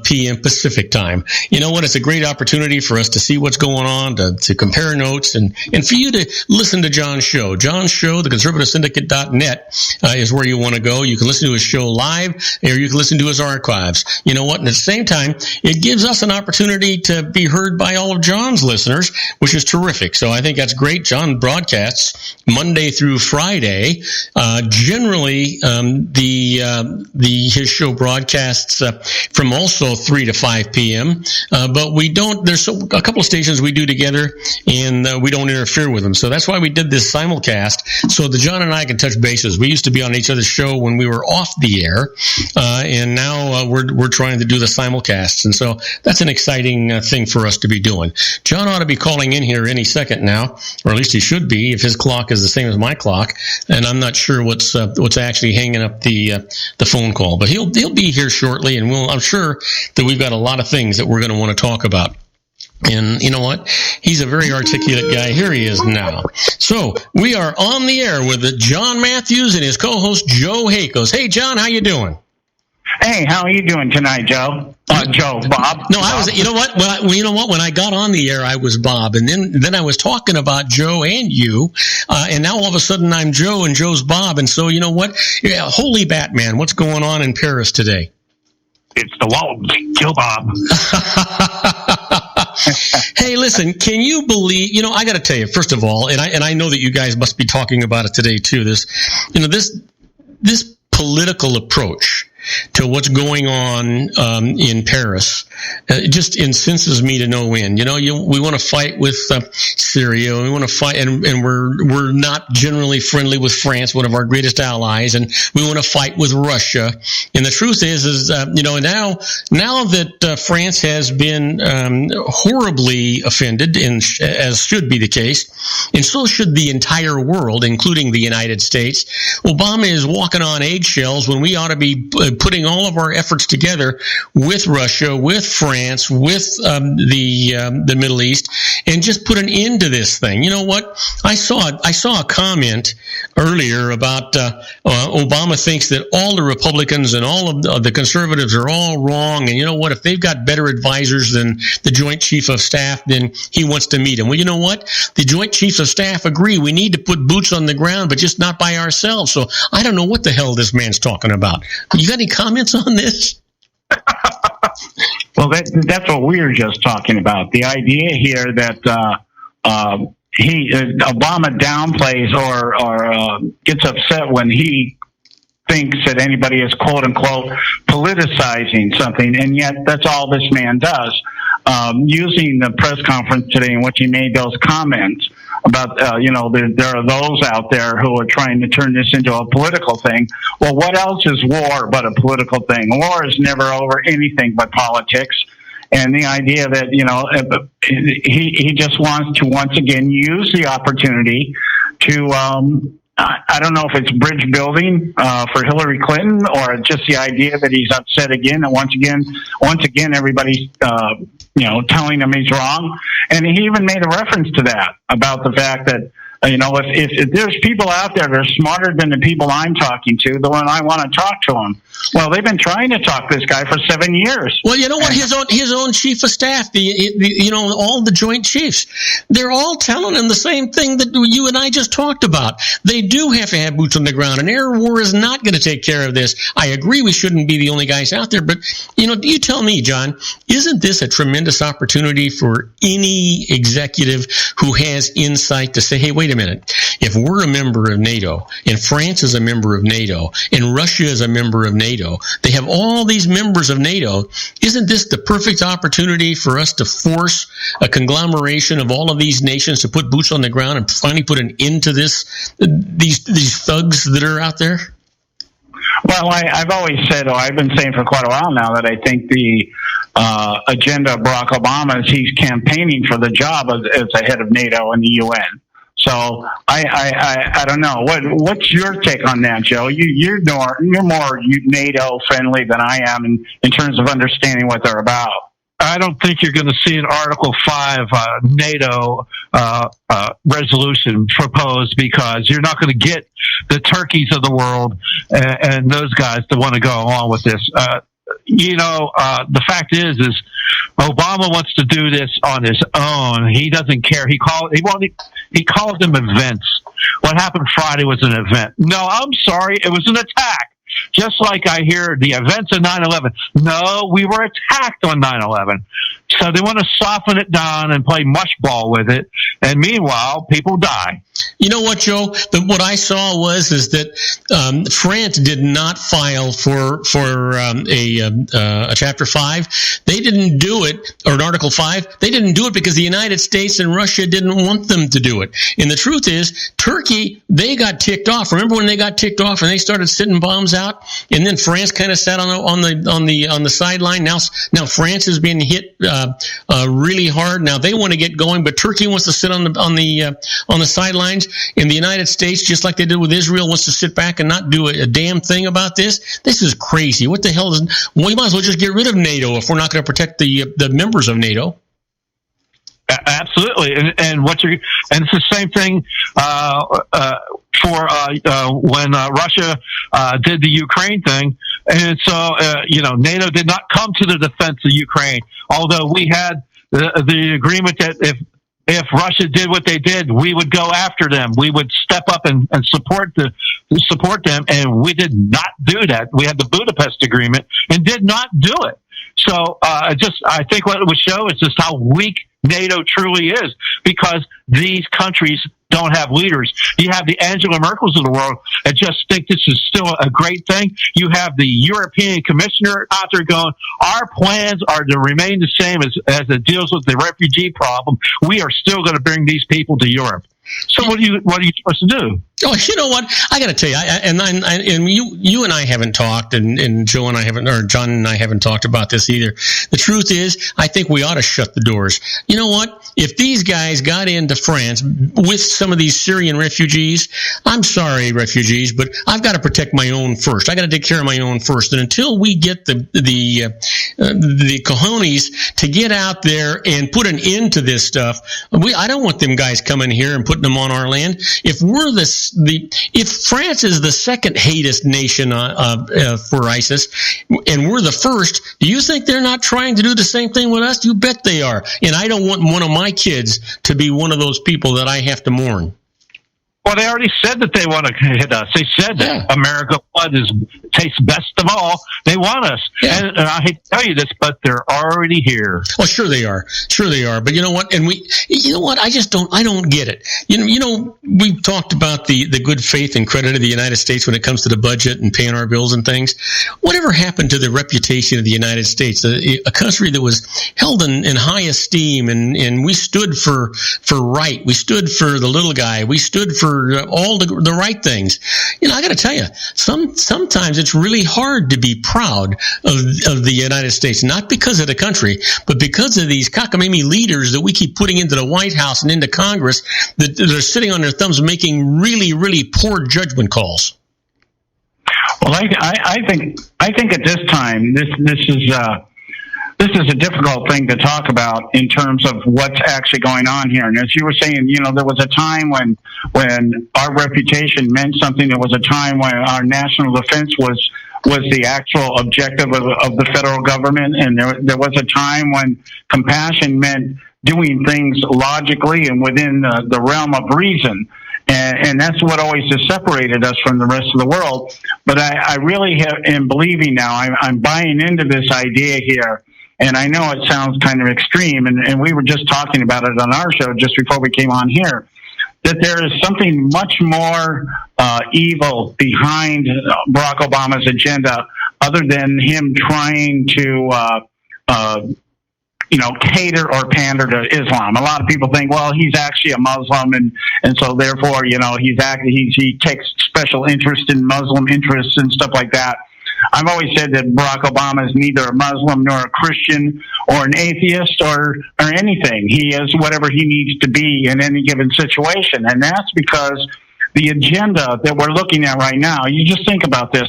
p.m. Pacific time. You know what? It's a great opportunity for us to see what's going on, to compare notes, and for you to listen to John's show. John's show, theconservativesyndicate.net, is where you want to go. You can listen to his show live, or you can listen to his archives. You know what? And at the same time, it gives us an opportunity to be heard by all of John's listeners, which is terrific. So I think that's great. John broadcasts Monday through Friday. Generally, his show broadcasts from also 3 to 5 p.m. But we don't. There's a couple of stations we do together, and we don't interfere with them. So that's why we did this simulcast, so that John and I can touch bases. We used to be on each other's show when we were off the air, and now we're trying to do the simulcasts, and so that's an exciting thing for us to be doing. John ought to be calling in here any second now, or at least he should be if his clock is the same as my clock, and I'm not sure what's actually hanging up the phone call, but he'll be here shortly, and I'm sure that we've got a lot of things that we're going to want to talk about. And you know what? He's a very articulate guy. Here he is now. So we are on the air with John Matthews and his co-host Joe Hakos. Hey, John, how you doing? Hey, how are you doing tonight, Joe? Bob. No, I was. You know what? When I got on the air, I was Bob, and then I was talking about Joe and you, and now all of a sudden I'm Joe and Joe's Bob, and so you know what? Yeah, holy Batman, what's going on in Paris today? It's the Waltons. Kill Bob. Hey, listen, can you believe, I got to tell you, first of all, and I know that you guys must be talking about it today too, this political approach to what's going on in Paris just incenses me to no end. We want to fight with Syria. We want to fight, and we're not generally friendly with France, one of our greatest allies, and we want to fight with Russia. And the truth is now that France has been horribly offended, as should be the case, and so should the entire world, including the United States, Obama is walking on eggshells when we ought to be putting all of our efforts together with Russia, with France, with the Middle East, and just put an end to this thing. You know what? I saw a comment earlier about Obama thinks that all the Republicans and all of the conservatives are all wrong, and you know what? If they've got better advisors than the Joint Chief of Staff, then he wants to meet them. Well, you know what? The Joint Chiefs of Staff agree we need to put boots on the ground, but just not by ourselves. So I don't know what the hell this man's talking about. You got any comments on this? Well, that's what we were just talking about. The idea here that Obama downplays or gets upset when he thinks that anybody is quote unquote politicizing something, and yet that's all this man does. Using the press conference today in which he made those comments about, there are those out there who are trying to turn this into a political thing. Well, what else is war but a political thing? War is never over anything but politics. And the idea that, he just wants to once again use the opportunity to, I don't know if it's bridge building for Hillary Clinton or just the idea that he's upset again. And once again, everybody's, telling him he's wrong. And he even made a reference to that about the fact that, if there's people out there that are smarter than the people I'm talking to, the one I want to talk to them. Well, they've been trying to talk this guy for 7 years. Well, you know what? His own chief of staff, all the Joint Chiefs, they're all telling him the same thing that you and I just talked about. They do have to have boots on the ground. An air war is not going to take care of this. I agree we shouldn't be the only guys out there, but you tell me, John, isn't this a tremendous opportunity for any executive who has insight to say, hey, wait a minute, if we're a member of NATO, and France is a member of NATO, and Russia is a member of NATO, they have all these members of NATO, isn't this the perfect opportunity for us to force a conglomeration of all of these nations to put boots on the ground and finally put an end to these thugs that are out there? Well, I've always said, I've been saying for quite a while now that I think the agenda of Barack Obama is he's campaigning for the job as the head of NATO and the UN. So I don't know. What's your take on that, Joe? You're more NATO friendly than I am in terms of understanding what they're about. I don't think you're going to see an Article 5 NATO resolution proposed, because you're not going to get the Turkeys of the world and those guys to want to go along with this. The fact is Obama wants to do this on his own. He doesn't care. He calls them events. What happened Friday was an event. No, I'm sorry. It was an attack. Just like I hear the events of 9/11. No, we were attacked on 9/11. So they want to soften it down and play mushball with it. And meanwhile, people die. You know what, Joe? What I saw was that France did not file for a Chapter 5. They didn't do it, or an Article 5. They didn't do it because the United States and Russia didn't want them to do it. And the truth is, Turkey, they got ticked off. Remember when they got ticked off and they started sitting bombs out, and then France kind of sat on the sideline. Now France is being hit really hard. Now they want to get going, but Turkey wants to sit on the sidelines. In the United States, just like they did with Israel, wants to sit back and not do a damn thing about this. This is crazy. What the hell is? Well, you might as well just get rid of NATO if we're not going to protect the members of NATO. Absolutely, and it's the same thing for when Russia did the Ukraine thing, and so NATO did not come to the defense of Ukraine, although we had the agreement that if Russia did what they did, we would go after them. We would step up and support them, and we did not do that. We had the Budapest Agreement and did not do it. So I think what it would show is just how weak NATO truly is, because these countries don't have leaders. You have the Angela Merkels of the world that just think this is still a great thing. You have the European Commissioner out there going, our plans are to remain the same as it deals with the refugee problem. We are still going to bring these people to Europe. So what are you supposed to do? Oh, you know what? I got to tell you, and you and I haven't talked, and Joe and I haven't, or John and I haven't talked about this either. The truth is, I think we ought to shut the doors. You know what? If these guys got into France with some of these Syrian refugees, I'm sorry, refugees, but I've got to protect my own first. I got to take care of my own first. And until we get the cojones to get out there and put an end to this stuff, I don't want them guys coming here and putting them on our land. If we're if France is the second hatest nation for ISIS, and we're the first, do you think they're not trying to do the same thing with us? You bet they are. And I don't want one of my kids to be one of those people that I have to mourn. Well, they already said that they want to hit us. They said that America blood tastes best of all. They want us. Yeah. And I hate to tell you this, but they're already here. Well, sure they are. Sure they are. But you know what? And I don't get it. We've talked about the good faith and credit of the United States when it comes to the budget and paying our bills and things. Whatever happened to the reputation of the United States, a country that was held in high esteem, and we stood for right. We stood for the little guy. We stood for all the right things. I got to tell you, sometimes it's really hard to be proud of the United States, not because of the country, but because of these cockamamie leaders that we keep putting into the White House and into Congress that are sitting on their thumbs making really, really poor judgment calls. Well, I think at this time, this is a difficult thing to talk about in terms of what's actually going on here. And as you were saying, there was a time when our reputation meant something. There was a time when our national defense was the actual objective of the federal government. And there was a time when compassion meant doing things logically and within the realm of reason. And that's what always has separated us from the rest of the world. But I really am believing now, I'm buying into this idea here. And I know it sounds kind of extreme, and we were just talking about it on our show just before we came on here, that there is something much more evil behind Barack Obama's agenda other than him trying to, cater or pander to Islam. A lot of people think, well, he's actually a Muslim, and so therefore, he takes special interest in Muslim interests and stuff like that. I've always said that Barack Obama is neither a Muslim nor a Christian or an atheist or anything. He is whatever he needs to be in any given situation. And that's because the agenda that we're looking at right now, you just think about this,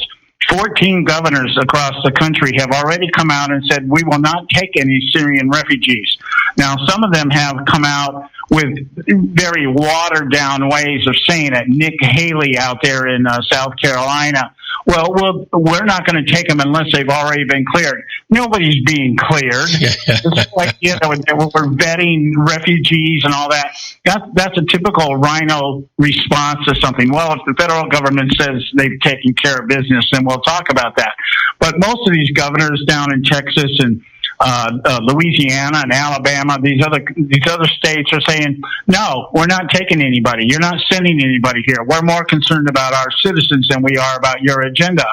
14 governors across the country have already come out and said, we will not take any Syrian refugees. Now, some of them have come out with very watered-down ways of saying it. Nick Haley out there in South Carolina, well, we're not going to take them unless they've already been cleared. Nobody's being cleared. It's like, we're vetting refugees and all that. That's a typical rhino response to something. Well, if the federal government says they've taken care of business, then we'll talk about that. But most of these governors down in Texas and Louisiana and Alabama, these other states are saying, no, we're not taking anybody. You're not sending anybody here. We're more concerned about our citizens than we are about your agenda.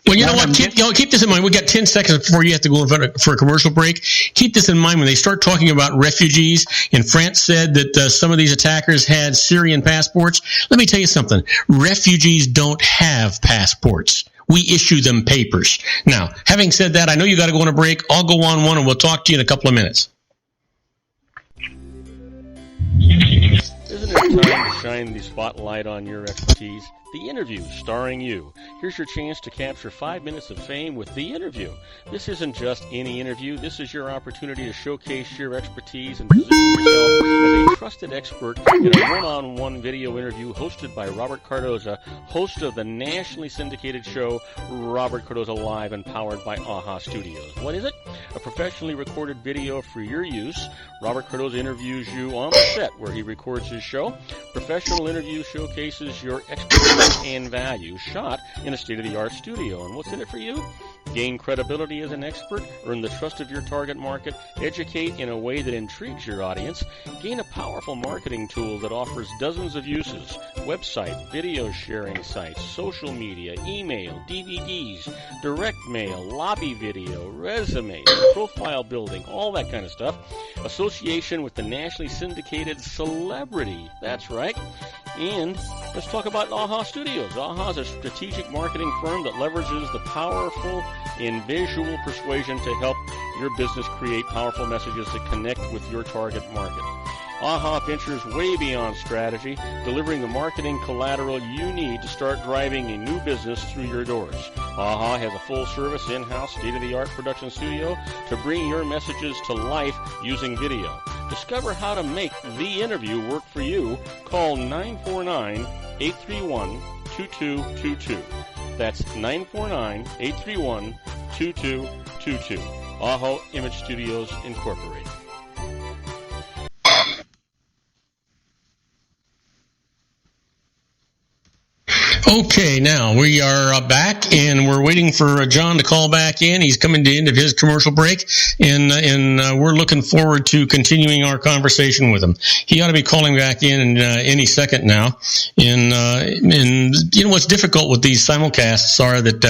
Well, you know what? Keep this in mind. We got 10 seconds before you have to go for a commercial break. Keep this in mind when they start talking about refugees. And France said that some of these attackers had Syrian passports. Let me tell you something. Refugees don't have passports. We issue them papers. Now, having said that, I know you got to go on a break. I'll go on one, and we'll talk to you in a couple of minutes. Isn't it time to shine the spotlight on your expertise? The Interview, starring you. Here's your chance to capture 5 minutes of fame with The Interview. This isn't just any interview. This is your opportunity to showcase your expertise and position yourself as a trusted expert in a one-on-one video interview hosted by Robert Cardoza, host of the nationally syndicated show Robert Cardoza Live and powered by AHA Studios. What is it? A professionally recorded video for your use. Robert Cardoza interviews you on the set where he records his show. Professional interview showcases your expertise and value, shot in a state-of-the-art studio. And what's in it for you? Gain credibility as an expert, earn the trust of your target market, educate in a way that intrigues your audience, gain a powerful marketing tool that offers dozens of uses, website, video sharing sites, social media, email, DVDs, direct mail, lobby video, resume, profile building, all that kind of stuff. Association with the nationally syndicated celebrity. That's right. And let's talk about AHA Studios. AHA is a strategic marketing firm that leverages the powerful in visual persuasion to help your business create powerful messages that connect with your target market. AHA ventures way beyond strategy, delivering the marketing collateral you need to start driving a new business through your doors. AHA has a full-service, in-house, state-of-the-art production studio to bring your messages to life using video. Discover how to make The Interview work for you. Call 949-831-2222. That's 949-831-2222. AHA Image Studios, Incorporated. Okay, now we are back, and we're waiting for John to call back in. He's coming to the end of his commercial break, and we're looking forward to continuing our conversation with him. He ought to be calling back in any second now. And you know what's difficult with these simulcasts are that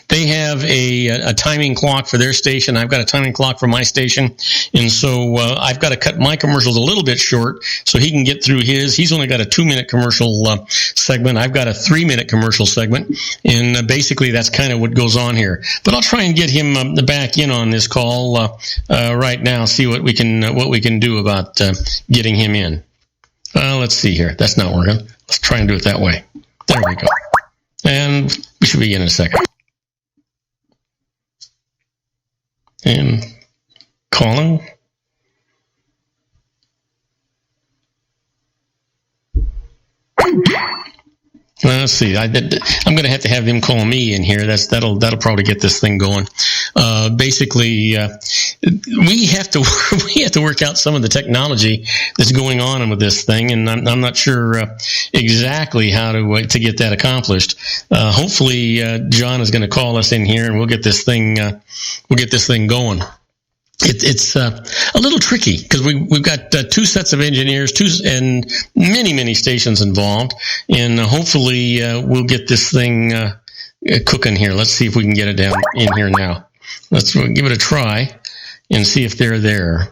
they have a timing clock for their station. I've got a timing clock for my station, and so I've got to cut my commercials a little bit short so he can get through his. He's only got a 2-minute commercial segment. I've got a 3-minute commercial segment, and basically that's kind of what goes on here. But I'll try and get him back in on this call right now. See what we can do about getting him in. Let's see here. That's not working. Let's try and do it that way. There we go. And we should be in a second. And calling. Let's see. I'm going to have him call me in here. That'll probably get this thing going. Basically, we have to work out some of the technology that's going on with this thing, and I'm not sure exactly how to get that accomplished. Hopefully, John is going to call us in here, and we'll get this thing going. It's a little tricky because we've got 2 sets of engineers, and many stations involved, and hopefully we'll get this thing cooking here. Let's see if we can get it down in here now. Let's give it a try and see if they're there.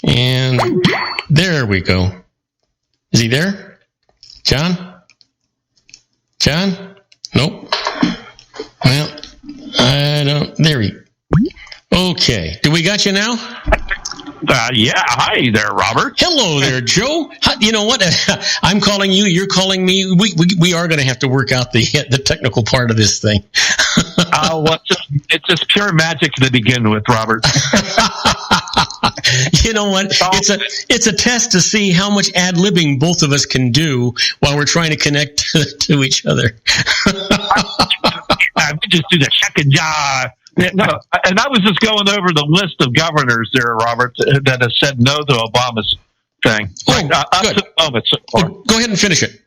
And there we go. Is he there? John? Nope. Well, I don't. There he. Okay. Do we got you now? Yeah. Hi there, Robert. Hello there, Joe. You know what? I'm calling you. You're calling me. We are going to have to work out the technical part of this thing. Well, it's just pure magic to begin with, Robert. You know what? It's a test to see how much ad-libbing both of us can do while we're trying to connect to each other. We just do the second job. No, and I was just going over the list of governors there, Robert, that have said no to Obama's thing. Good. To the moment, so Go ahead and finish it.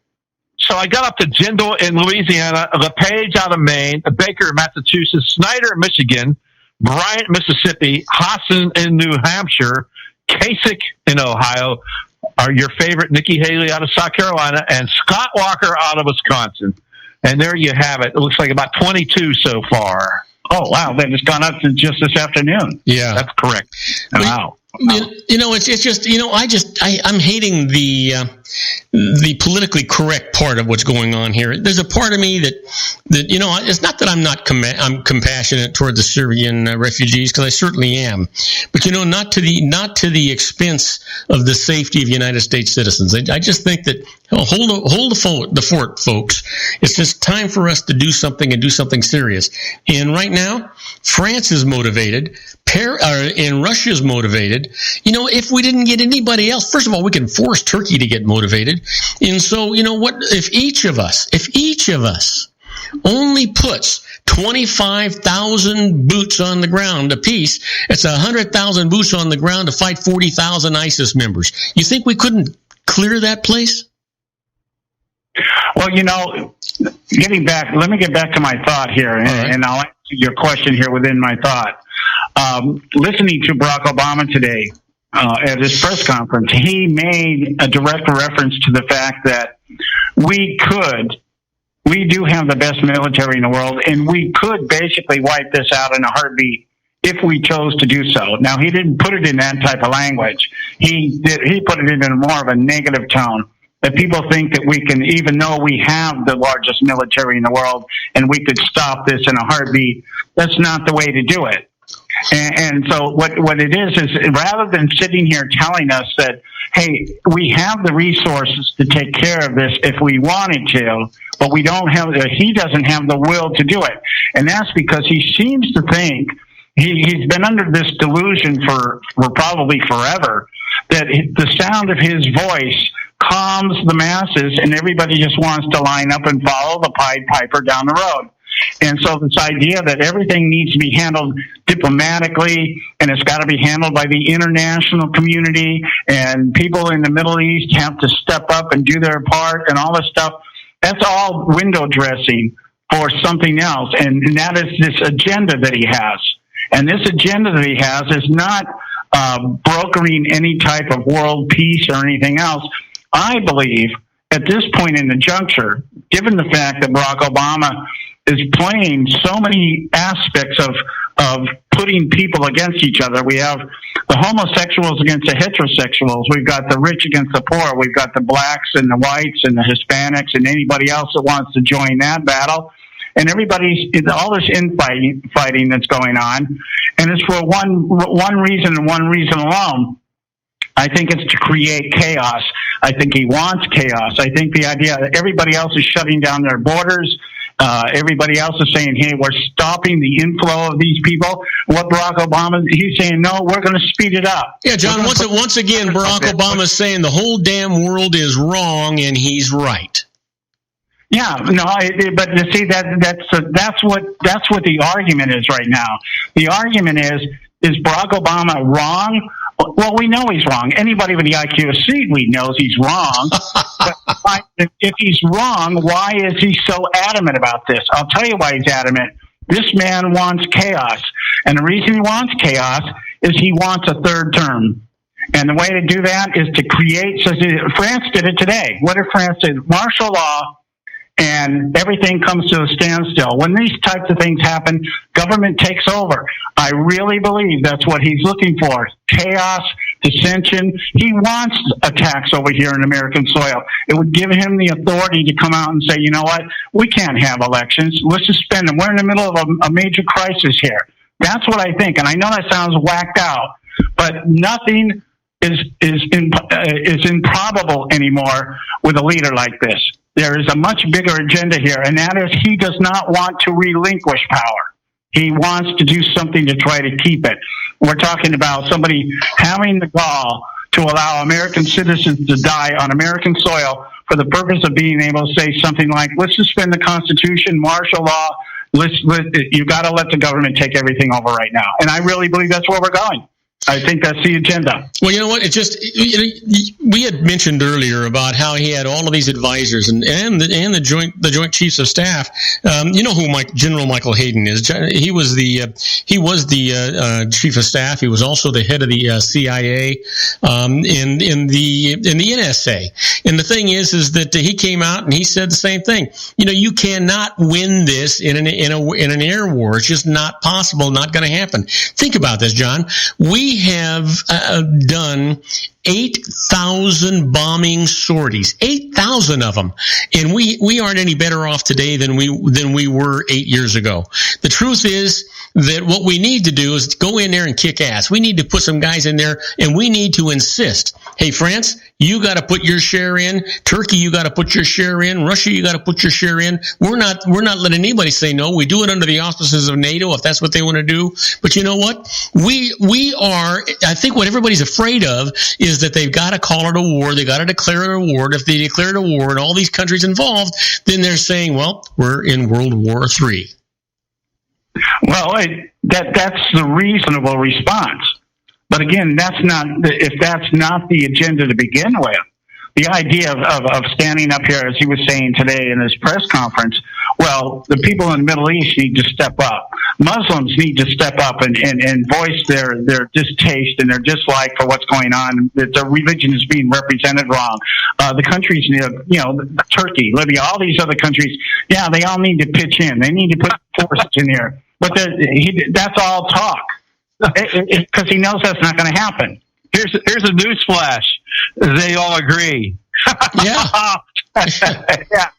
So I got up to Jindal in Louisiana, LePage out of Maine, Baker in Massachusetts, Snyder in Michigan, Bryant, Mississippi, Hassan in New Hampshire, Kasich in Ohio, are your favorite Nikki Haley out of South Carolina, and Scott Walker out of Wisconsin. And there you have it. It looks like about 22 so far. Oh, wow. That has gone up to just this afternoon. Yeah. That's correct. Wow. You know, it's just, you know, I'm hating the politically correct part of what's going on here. There's a part of me that you know, it's not that I'm compassionate toward the Syrian refugees, because I certainly am, but you know, not to the expense of the safety of United States citizens. I just think that hold the fort, folks. It's just time for us to do something, and do something serious. And right now, France is motivated. And Russia's motivated. You know, if we didn't get anybody else, first of all, we can force Turkey to get motivated. And so, you know what, if each of us only puts 25,000 boots on the ground apiece, it's 100,000 boots on the ground to fight 40,000 ISIS members. You think we couldn't clear that place? Well, you know, let me get back to my thought here, and I'll answer your question here within my thought. Listening to Barack Obama today at his press conference, he made a direct reference to the fact that we do have the best military in the world, and we could basically wipe this out in a heartbeat if we chose to do so. Now, he didn't put it in that type of language. He put it in more of a negative tone, that people think that we can, even though we have the largest military in the world and we could stop this in a heartbeat, that's not the way to do it. And so what it is rather than sitting here telling us that, hey, we have the resources to take care of this if we wanted to, but he doesn't have the will to do it. And that's because he seems to think, he's been under this delusion for probably forever, that the sound of his voice calms the masses and everybody just wants to line up and follow the Pied Piper down the road. And so this idea that everything needs to be handled diplomatically, and it's got to be handled by the international community, and people in the Middle East have to step up and do their part and all this stuff, That's all window dressing for something else, and that is this agenda that he has. And this agenda that he has is not brokering any type of world peace or anything else. I believe at this point in the juncture, given the fact that Barack Obama is playing so many aspects of putting people against each other. We have the homosexuals against the heterosexuals. We've got the rich against the poor. We've got the blacks and the whites and the Hispanics and anybody else that wants to join that battle. And all this infighting that's going on, and it's for one reason and one reason alone. I think it's to create chaos. I think he wants chaos. I think the idea that everybody else is shutting down their borders, everybody else is saying, hey, we're stopping the inflow of these people. What Barack Obama, he's saying, no, we're going to speed it up. Yeah, John, once again, Barack Obama is saying the whole damn world is wrong, and he's right. Yeah, no, but you see that's what the argument is right now. The argument is Barack Obama wrong? Well, we know he's wrong. Anybody with the IQ of C, we knows he's wrong. But if he's wrong, why is he so adamant about this? I'll tell you why he's adamant. This man wants chaos. And the reason he wants chaos is he wants a third term. And the way to do that is to create, France did it today. What did France do? Martial law, and everything comes to a standstill. When these types of things happen, government takes over. I really believe that's what he's looking for. Chaos, dissension. He wants attacks over here in American soil. It would give him the authority to come out and say, you know what, we can't have elections. Let's suspend them. We're in the middle of a major crisis here. That's what I think. And I know that sounds whacked out, but nothing is improbable anymore with a leader like this. There is a much bigger agenda here, and that is he does not want to relinquish power. He wants to do something to try to keep it. We're talking about somebody having the gall to allow American citizens to die on American soil for the purpose of being able to say something like, let's suspend the Constitution, martial law, you got to let the government take everything over right now. And I really believe that's where we're going. I think that's the agenda. Well, you know what? We had mentioned earlier about how he had all of these advisors and the Joint Chiefs of Staff. You know who General Michael Hayden is? He was the Chief of Staff. He was also the head of the CIA in the NSA. And the thing is that he came out and he said the same thing. You know, you cannot win this in an air war. It's just not possible. Not going to happen. Think about this, John. We have done 8,000 bombing sorties, 8,000 of them, and we aren't any better off today than we were 8 years ago. The truth is that what we need to do is go in there and kick ass. We need to put some guys in there, and we need to insist. Hey, France, you got to put your share in. Turkey, you got to put your share in. Russia, you got to put your share in. We're not letting anybody say no. We do it under the auspices of NATO if that's what they want to do. But you know what? We are. I think what everybody's afraid of is that they've got to call it a war. They got to declare it a war. If they declare it a war and all these countries involved, then they're saying, well, we're in World War III. Well, that's the reasonable response. But again, if that's not the agenda to begin with. The idea of standing up here, as he was saying today in his press conference, well, the people in the Middle East need to step up. Muslims need to step up and voice their distaste and their dislike for what's going on, that their religion is being represented wrong. The countries, Turkey, Libya, all these other countries, yeah, they all need to pitch in. They need to put forces in here. But that's all talk, because he knows that's not going to happen. Here's a news flash. They all agree. Yeah. Yeah.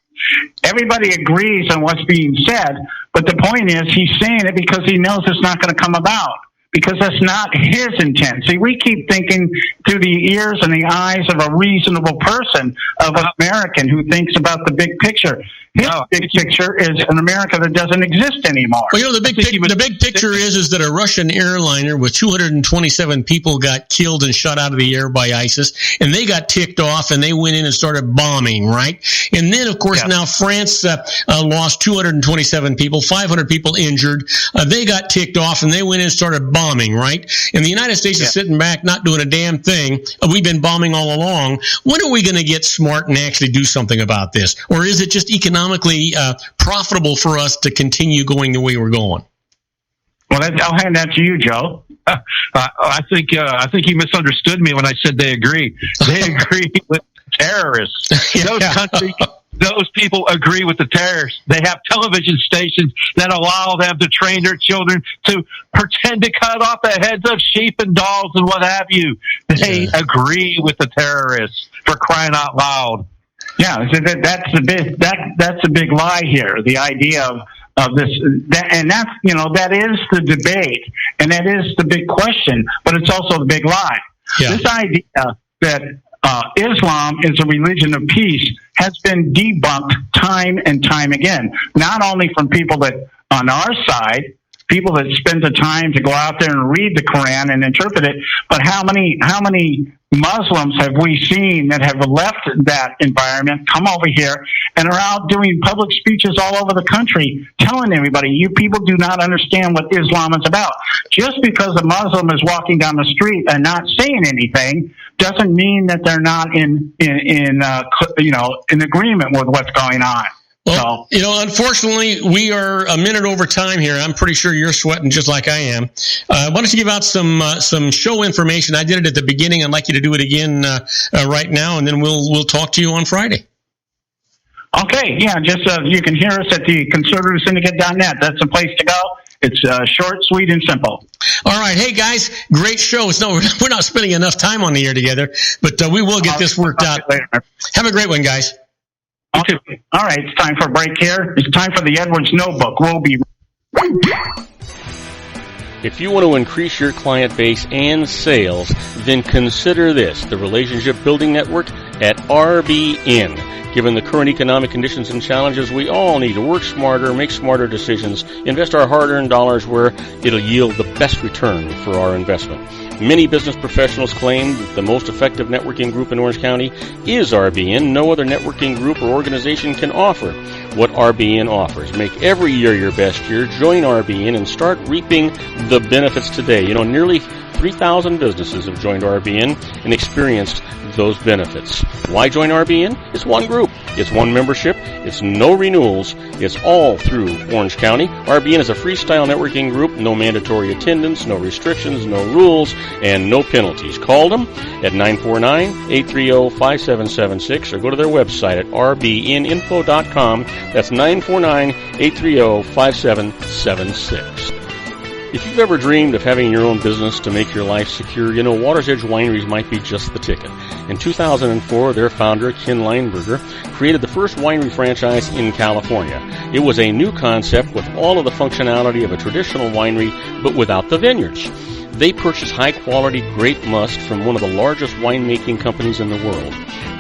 Everybody agrees on what's being said, but the point is he's saying it because he knows it's not going to come about, because that's not his intent. See, we keep thinking through the ears and the eyes of a reasonable person, of an American who thinks about the big picture. His big picture is an America that doesn't exist anymore. Well, the big picture is that a Russian airliner with 227 people got killed and shot out of the air by ISIS, and they got ticked off, and they went in and started bombing, right? And then, of course, now France lost 227 people, 500 people injured. They got ticked off, and they went in and started bombing, right? And the United States is sitting back, not doing a damn thing. We've been bombing all along. When are we going to get smart and actually do something about this? Or is it just economically profitable for us to continue going the way we're going? Well, I'll hand that to you, Joe. I think you misunderstood me when I said they agree. They agree with terrorists. Those people agree with the terrorists. They have television stations that allow them to train their children to pretend to cut off the heads of sheep and dogs and what have you. They agree with the terrorists, for crying out loud. Yeah, so that's the big lie here. The idea of this, and that's that is the debate, and that is the big question. But it's also the big lie. Yeah. This idea that Islam is a religion of peace has been debunked time and time again. Not only from people that on our side, people that spend the time to go out there and read the Quran and interpret it, but how many Muslims have we seen that have left that environment, come over here, and are out doing public speeches all over the country, telling everybody, you people do not understand what Islam is about. Just because a Muslim is walking down the street and not saying anything doesn't mean that they're not in agreement with what's going on. Well, unfortunately, we are a minute over time here. I'm pretty sure you're sweating just like I am. Why don't you give out some show information? I did it at the beginning. I'd like you to do it again right now, and then we'll talk to you on Friday. Okay, yeah, just you can hear us at the conservativesyndicate.net. That's the place to go. It's short, sweet, and simple. All right. Hey, guys, great show. No, we're not spending enough time on the air together, but we will get this worked out. Have a great one, guys. Okay. All right, it's time for a break here. It's time for the Edwards Notebook. We'll be If you want to increase your client base and sales, then consider this, the Relationship Building Network at RBN. Given the current economic conditions and challenges, we all need to work smarter, make smarter decisions, invest our hard-earned dollars where it'll yield the best return for our investment. Many business professionals claim that the most effective networking group in Orange County is RBN. No other networking group or organization can offer what RBN offers. Make every year your best year. Join RBN and start reaping the benefits today. Nearly 3,000 businesses have joined RBN and experienced those benefits. Why join RBN? It's one group. It's one membership. It's no renewals. It's all through Orange County. RBN is a freestyle networking group. No mandatory attendance, no restrictions, no rules, and no penalties. Call them at 949-830-5776 or go to their website at rbninfo.com. That's 949-830-5776. If you've ever dreamed of having your own business to make your life secure, Water's Edge Wineries might be just the ticket. In 2004, their founder, Ken Lineberger, created the first winery franchise in California. It was a new concept with all of the functionality of a traditional winery, but without the vineyards. They purchased high-quality grape must from one of the largest winemaking companies in the world.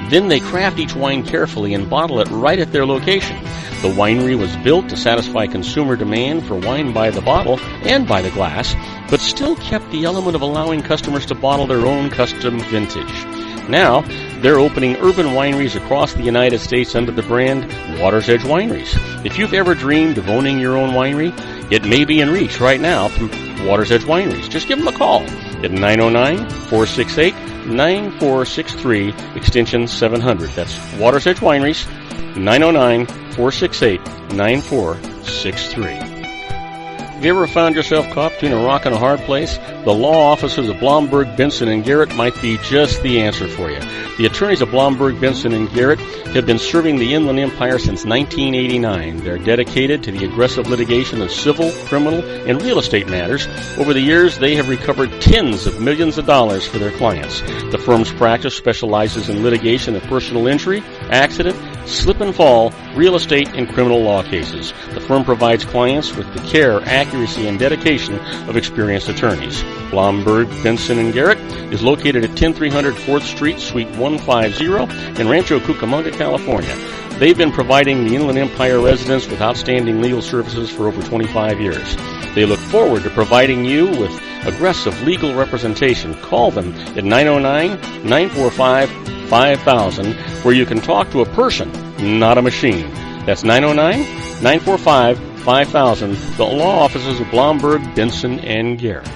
Then they craft each wine carefully and bottle it right at their location. The winery was built to satisfy consumer demand for wine by the bottle and by the glass, but still kept the element of allowing customers to bottle their own custom vintage. Now, they're opening urban wineries across the United States under the brand Water's Edge Wineries. If you've ever dreamed of owning your own winery, it may be in reach right now through Water's Edge Wineries. Just give them a call at 909-468-9463, extension 700. That's Water's Edge Wineries, 909-468-9463. Have you ever found yourself caught between a rock and a hard place? The law offices of Blomberg, Benson, & Garrett might be just the answer for you. The attorneys of Blomberg, Benson, & Garrett have been serving the Inland Empire since 1989. They're dedicated to the aggressive litigation of civil, criminal, and real estate matters. Over the years, they have recovered tens of millions of dollars for their clients. The firm's practice specializes in litigation of personal injury, accident, slip and fall, real estate, and criminal law cases. The firm provides clients with the care, accuracy, and dedication of experienced attorneys. Blomberg, Benson, & Garrett is located at 10300 4th Street, Suite 150 in Rancho Cucamonga, California. They've been providing the Inland Empire residents with outstanding legal services for over 25 years. They look forward to providing you with aggressive legal representation. Call them at 909-945-5000, where you can talk to a person, not a machine. That's 909-945-5000, the law offices of Blomberg, Benson, and Garrett.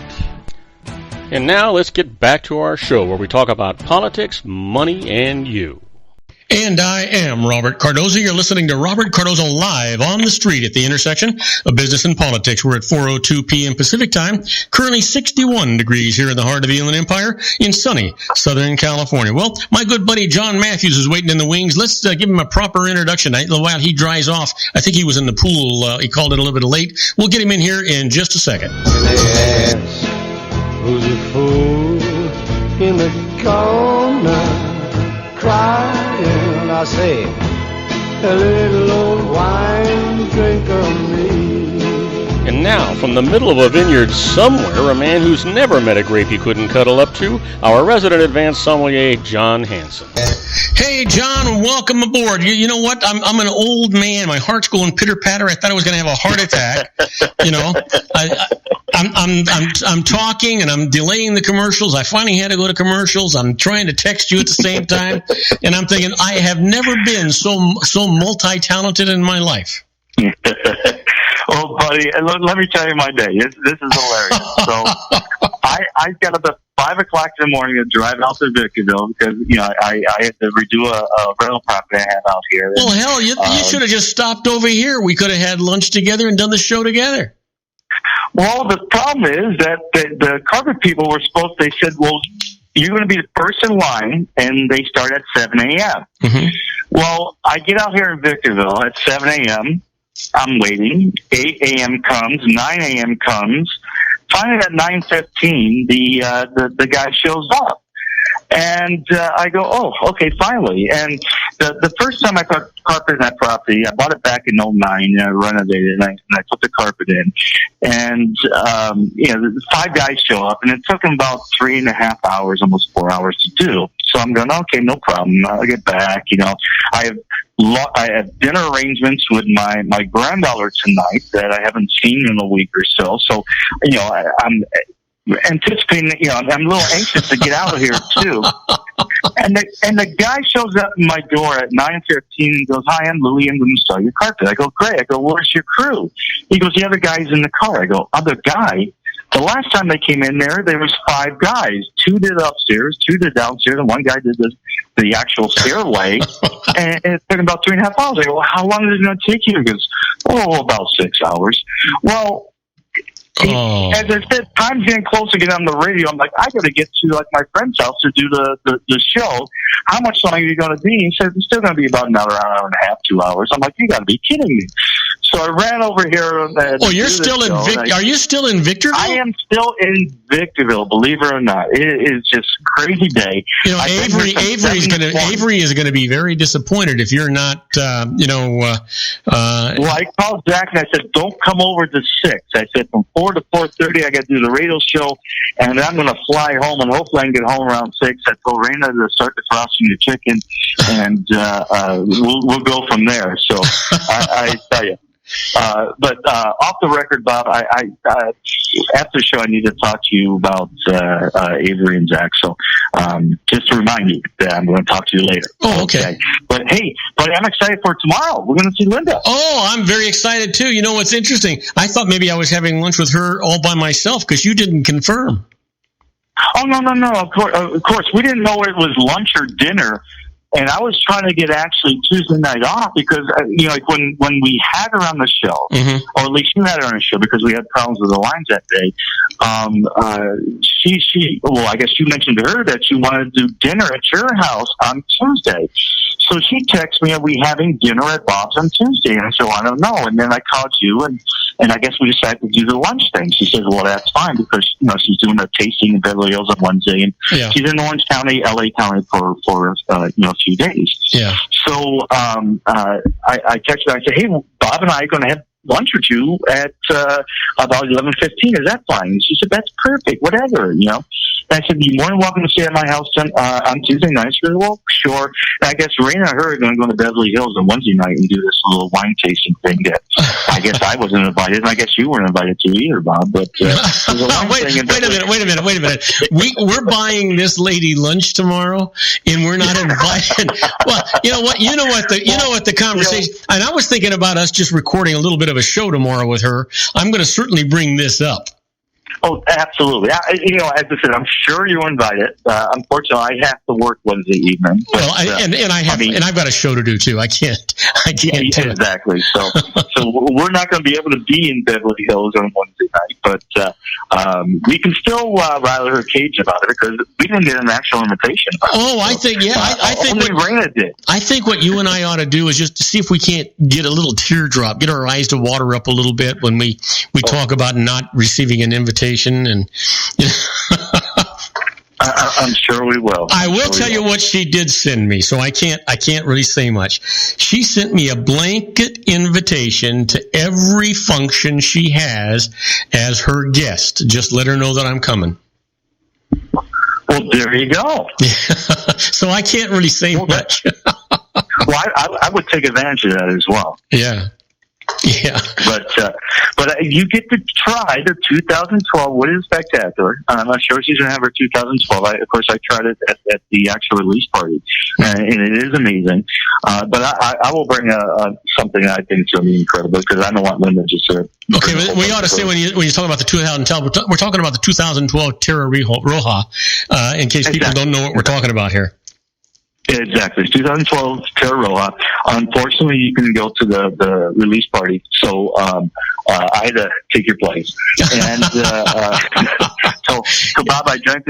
And now let's get back to our show where we talk about politics, money, and you. And I am Robert Cardoza. You're listening to Robert Cardoza live on the street at the intersection of business and politics. We're at 4:02 p.m. Pacific time, currently 61 degrees here in the heart of the Inland Empire in sunny Southern California. Well, my good buddy John Matthews is waiting in the wings. Let's give him a proper introduction. While he dries off, I think he was in the pool. He called it a little bit late. We'll get him in here in just a second. Who's a fool in the corner crying? I say, a little old wine drink of me. And now, from the middle of a vineyard somewhere, a man who's never met a grape he couldn't cuddle up to, our resident advanced sommelier, John Hansen. Hey, John, welcome aboard. You know what? I'm an old man. My heart's going pitter-patter. I thought I was going to have a heart attack. You know, I'm talking and I'm delaying the commercials. I finally had to go to commercials. I'm trying to text you at the same time, and I'm thinking I have never been so multi-talented in my life. Oh, buddy, let me tell you my day. This is hilarious. So I got up at 5 o'clock in the morning to drive out to Victorville because, I had to redo a rental property I had out here. Well, hell, you should have just stopped over here. We could have had lunch together and done the show together. Well, the problem is that the carpet people were they said, well, you're going to be the first in line, and they start at 7 a.m. Mm-hmm. Well, I get out here in Victorville at 7 a.m., I'm waiting. 8 a.m. comes. 9 a.m. comes. Finally, at 9:15, the guy shows up, and I go, "Oh, okay, finally." And the first time I put carpet in that property, I bought it back in 2009. I renovated it, and I put the carpet in. And 5 guys show up, and it took them about 3.5 hours, almost 4 hours to do. So I'm going, okay, no problem. I'll get back. I have dinner arrangements with my granddaughter tonight that I haven't seen in a week or so. So, I'm anticipating, I'm a little anxious to get out of here too. And the guy shows up in my door at 9:15 and goes, "Hi, I'm Louie. I'm going to sell your carpet." I go, "Great." I go, "Where's your crew?" He goes, "The other guy's in the car." I go, "Other guy?" The last time they came in there was 5 guys. 2 did upstairs, 2 did downstairs, and 1 guy did the actual stairway. And it took about 3.5 hours. I go, "Well, how long is it going to take you?" He goes, "Oh, about 6 hours." Well, as I said, time's getting close to get on the radio. I'm like, I got to get to my friend's house to do the show. How much longer are you going to be? He said, "It's still going to be about another hour and a half, 2 hours." I'm like, you got to be kidding me. So I ran over here. You're still in Are you still in Victorville? I am still in Victorville, believe it or not. It is just a crazy day. Avery is going to be very disappointed if you're not. Well, I called Jack and I said, "Don't come over to 6." I said, "From 4 to 4:30, I got to do the radio show, and then I'm going to fly home, and hopefully I can get home around 6. I told Raina to start defrosting the chicken, and we'll go from there." So I tell you. But off the record, Bob, I after the show, I need to talk to you about Avery and Zach. So just to remind you that I'm going to talk to you later. Oh, okay. But hey, I'm excited for tomorrow. We're going to see Linda. Oh, I'm very excited too. You know what's interesting? I thought maybe I was having lunch with her all by myself because you didn't confirm. Oh, no. Of course. We didn't know it was lunch or dinner. And I was trying to get actually Tuesday night off because, when we had her on the show, mm-hmm. or at least you had her on the show because we had problems with the lines that day, I guess you mentioned to her that she wanted to do dinner at your house on Tuesday. So she texted me, "Are we having dinner at Bob's on Tuesday?" And I said, "Well, I don't know." And then I called you, and I guess we decided to do the lunch thing. She said, "Well, that's fine," because she's doing a tasting in Beverly Hills on Wednesday, and she's in Orange County, LA County for a few days. Yeah. So I texted her. I said, "Hey, Bob and I are going to have lunch or two at about 11:15. Is that fine? And she said, that's perfect, whatever, you know. And I said, you're more than welcome to stay at my house on Tuesday night. She said, well, sure. And I guess Raina and her are going to go to Beverly Hills on Wednesday night and do this little wine tasting thing that I guess I wasn't invited, and I guess you weren't invited to either, Bob. But there's a wine wait thing a minute. We're buying this lady lunch tomorrow, and we're not invited. Well, you know what the conversation. And I was thinking about us just recording a little bit of a show tomorrow with her. I'm going to certainly bring this up. Oh, absolutely. As I said, I'm sure you're invited. Unfortunately, I have to work Wednesday evening. But, well, I've got a show to do too. I can't. Yeah, exactly. So we're not going to be able to be in Beverly Hills on Wednesday night, but we can still rile her cage about it because we didn't get an actual invitation. I think only Raina did. I think what you and I ought to do is just to see if we can't get a little teardrop, get our eyes to water up a little bit when we talk about not receiving an invitation. And I'm sure we will. I will tell you what she did send me, so I can't really say much. She sent me a blanket invitation to every function she has as her guest. Just let her know that I'm coming. Well, there you go. So I can't really say much. Well, I would take advantage of that as well. Yeah. Yeah, but you get to try the 2012 What is Spectacular. I'm not sure she's going to have her 2012. Of course, I tried it at the actual release party, and it is amazing. But I will bring something that I think is going to be incredible because I don't want Linda just to. Okay, we ought to say when you talk about the 2012, we're talking about the 2012 Terra Roja, in case people don't know what we're talking about here. Exactly. It's 2012 Terra Roja. Unfortunately, you couldn't go to the release party, so I had to take your place. And so Bob, I drank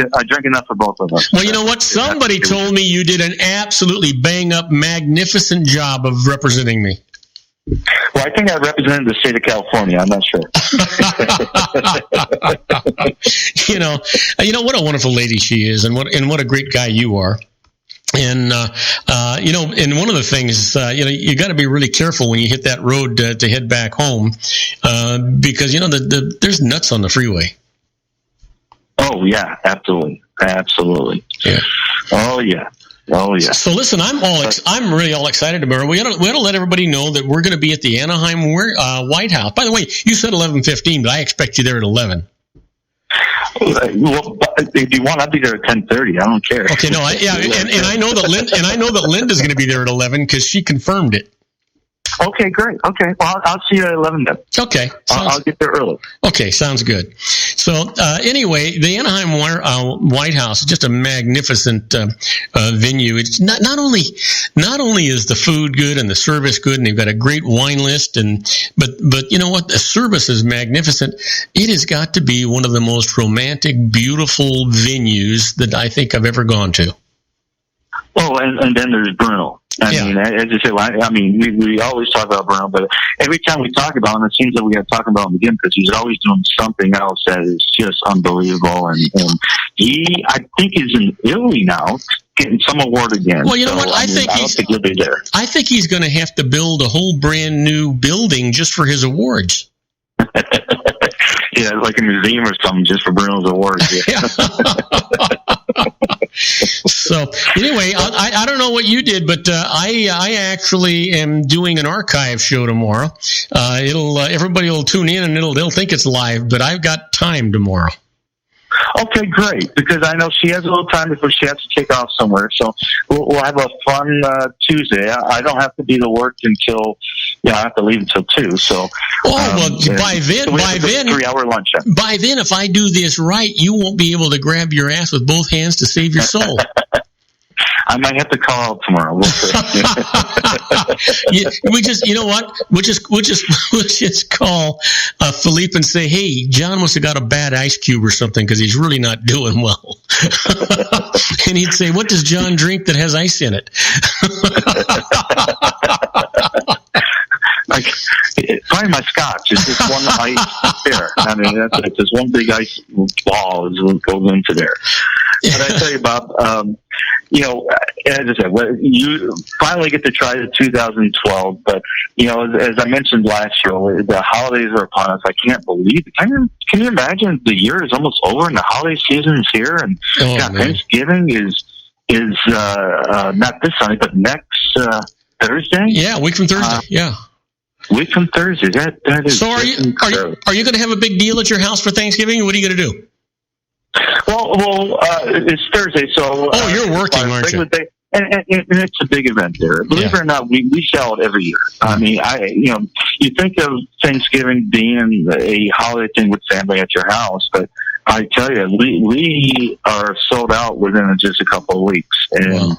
enough for both of us. Well, you know what? Somebody told me you did an absolutely bang-up, magnificent job of representing me. Well, I think I represented the state of California. I'm not sure. You know what a wonderful lady she is, and what a great guy you are. And, and one of the things, you got to be really careful when you hit that road to head back home, because, there's nuts on the freeway. Oh, yeah, absolutely. Absolutely. Yeah. Oh, yeah. So listen, I'm really all excited tomorrow. We ought to let everybody know that we're going to be at the Anaheim White House. By the way, you said 11:15, but I expect you there at 11. Well, if you want, I'll be there at 10:30. I don't care. Okay, no, and I know that Linda's going to be there at 11 because she confirmed it. Okay, great. Okay, well, I'll see you at 11 then. Okay, I'll get there early. Okay, sounds good. So anyway, the Anaheim White House is just a magnificent venue. It's not only is the food good and the service good, and they've got a great wine list, but you know what? The service is magnificent. It has got to be one of the most romantic, beautiful venues that I think I've ever gone to. Oh, and then there's Bruno. I mean, as you say, we always talk about Bruno, but every time we talk about him, it seems that we got to talk about him again because he's always doing something else that is just unbelievable. And he, I think, is in Italy now, getting some award again. Well, you know what? I think he'll be there. I think he's going to have to build a whole brand new building just for his awards. Yeah, like a museum or something just for Bruno's awards. Yeah. So anyway, I don't know what you did, but I actually am doing an archive show tomorrow. Everybody will tune in and they'll think it's live, but I've got time tomorrow. Okay, great, because I know she has a little time before she has to take off somewhere, so we'll have a fun Tuesday. I don't have to be to work until, I have to leave until 2, so... by then... 3-hour lunch. By then, if I do this right, you won't be able to grab your ass with both hands to save your soul. I might have to call out tomorrow. We'll see. We'll just call Philippe and say, hey, John must have got a bad ice cube or something because he's really not doing well. And he'd say, what does John drink that has ice in it? Probably my scotch. It's just one ice there. I mean, that's just one big ice ball goes into there. But I tell you, Bob, as I said, you finally get to try the 2012, but, as I mentioned last show, the holidays are upon us. I can't believe it. Can you imagine the year is almost over and the holiday season is here, and Thanksgiving is not this Sunday, but next Thursday? Yeah, a week from Thursday, Week from Thursday. That is. So are you going to have a big deal at your house for Thanksgiving? What are you going to do? Well, it's Thursday, so. Oh, you're working, aren't you? And it's a big event there. Believe it or not, we sell it every year. I mean, you think of Thanksgiving being a holiday thing with family at your house, but I tell you, we are sold out within just a couple of weeks. And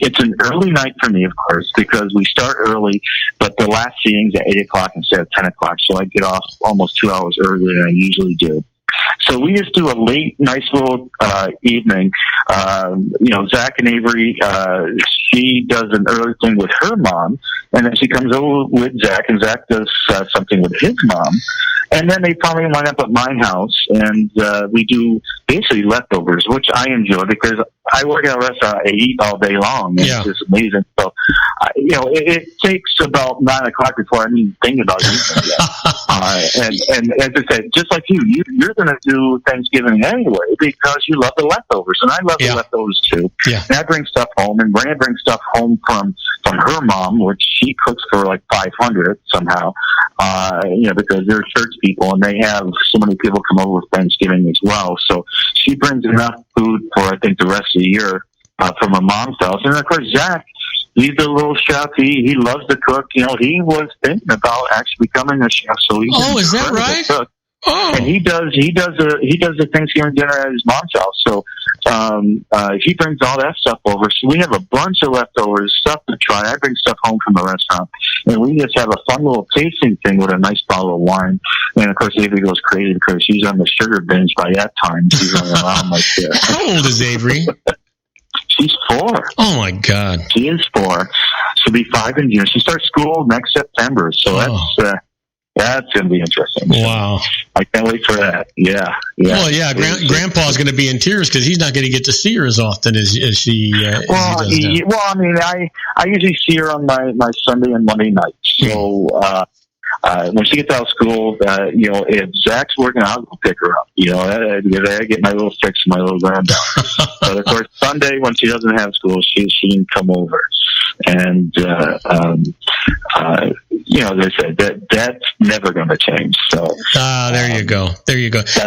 it's an early night for me, of course, because we start early, but the last seating's at 8 o'clock instead of 10 o'clock, so I get off almost 2 hours earlier than I usually do. So we just do a late, nice little evening. Zach and Avery, she does an early thing with her mom, and then she comes over with Zach, and Zach does something with his mom. And then they probably line up at my house, and we do basically leftovers, which I enjoy because I work at a restaurant. I eat all day long. And It's just amazing. So, it takes about 9 o'clock before I even think about eating and as I said, just like you're going to do Thanksgiving anyway because you love the leftovers, and I love the leftovers too. Yeah. And I bring stuff home, and Brand brings stuff home from her mom, which she cooks for like 500 somehow. Because they're church people, and they have so many people come over for Thanksgiving as well. So she brings enough food for, I think, the rest of the year from her mom's house. And, of course, Zach, he's a little chef. He loves to cook. He was thinking about actually becoming a chef. So he's is that right? Cook. Oh. And he does the Thanksgiving dinner at his mom's house. So he brings all that stuff over. So we have a bunch of leftovers, stuff to try. I bring stuff home from the restaurant, and we just have a fun little tasting thing with a nice bottle of wine. And of course, Avery goes crazy because she's on the sugar binge by that time. She's running around like this. How old is Avery? She's 4. Oh my God. She is 4. She'll be 5 in June. She starts school next September. So that's going to be interesting. Wow. So I can't wait for that. Yeah. Well, Grandpa's going to be in tears because he's not going to get to see her as often as she as he does now. I mean, I usually see her on my Sunday and Monday nights. So when she gets out of school, if Zach's working, I'll go pick her up. I get my little fix for my little granddaughter. But of course, Sunday when she doesn't have school, she can come over. And as I said, that's never going to change. So there you go.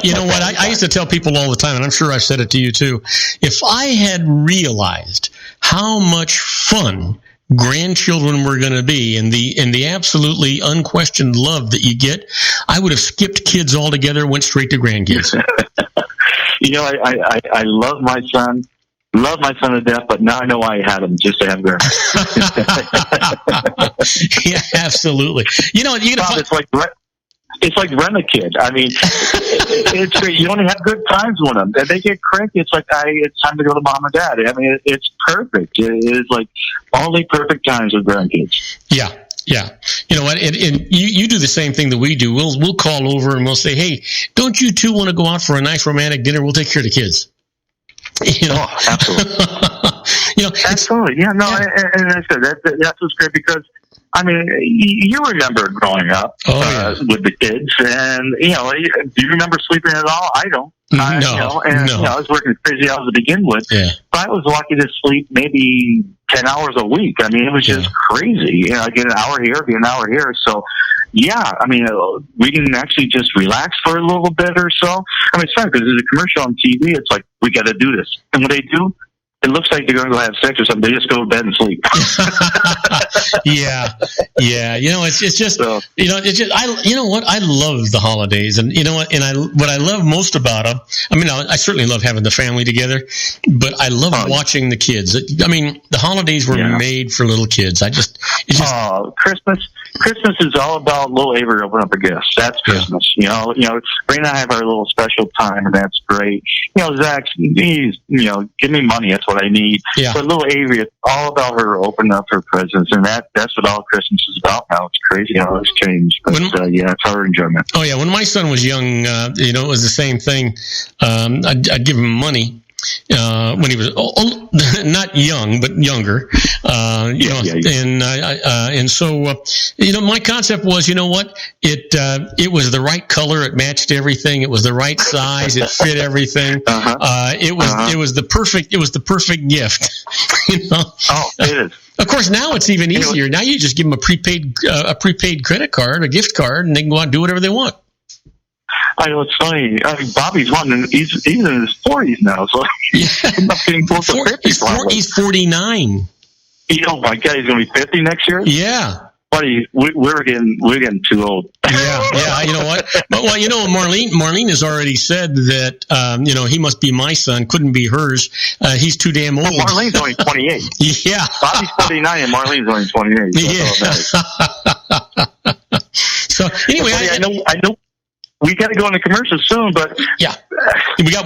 You know what? I used to tell people all the time, and I'm sure I've said it to you too. If I had realized how much fun grandchildren were going to be and the absolutely unquestioned love that you get, I would have skipped kids altogether, went straight to grandkids. I love my son. Love my son to death, but now I know why I had him, just to have grandma. Yeah, absolutely. It's like rent a kid. I mean, it's great. You only have good times with them. And they get cranky. It's like, it's time to go to mom and dad. I mean, it's perfect. It is like only perfect times with grandkids. Yeah. You know what? And you do the same thing that we do. We'll call over and we'll say, hey, don't you two want to go out for a nice romantic dinner? We'll take care of the kids. Oh, absolutely. Absolutely. Yeah, no, yeah. And I said that's what's great because, I mean, you remember growing up with the kids, and do you remember sleeping at all? I don't. No. I was working crazy hours to begin with, but I was lucky to sleep maybe 10 hours a week. I mean, it was just crazy. I get an hour here, get an hour here. So, I mean, we can actually just relax for a little bit or so. I mean, it's fun because there's a commercial on TV. It's like, we got to do this. And what they do, it looks like they're going to go have sex or something. They just go to bed and sleep. Yeah. It's just, I love the holidays, and what I love most about them, I mean, I certainly love having the family together, but I love watching the kids. I mean, the holidays were made for little kids. Christmas is all about little Avery opening up a gift. That's Christmas. Ray and I have our little special time, and that's great. Zach, he's, give me money. That's what I need. Yeah. But little Avery, it's all about her opening up her presents, and that's what all Christmas is about now. It's crazy how it's changed. But it's our enjoyment. Oh, yeah. When my son was young, it was the same thing. I'd give him money. when he was not young, but younger. And so my concept was, you know what? It was the right color. It matched everything. It was the right size. It fit everything. It was the perfect gift. Oh, it is. Of course, now it's even easier. Now you just give them a prepaid credit card, a gift card, and they can go out and do whatever they want. I know, it's funny. I mean, Bobby's he's in his 40s now, so he's not getting close to 50. He's 49. Oh my God, he's going to be 50 next year? Yeah. Buddy, we're getting too old. Yeah. You know what? Well, Marlene has already said that, he must be my son, couldn't be hers. He's too damn old. Well, Marlene's only 28. Yeah. Bobby's 49 and Marlene's only 28. So anyway, buddy, I know. We got to go into commercials soon, but yeah, we got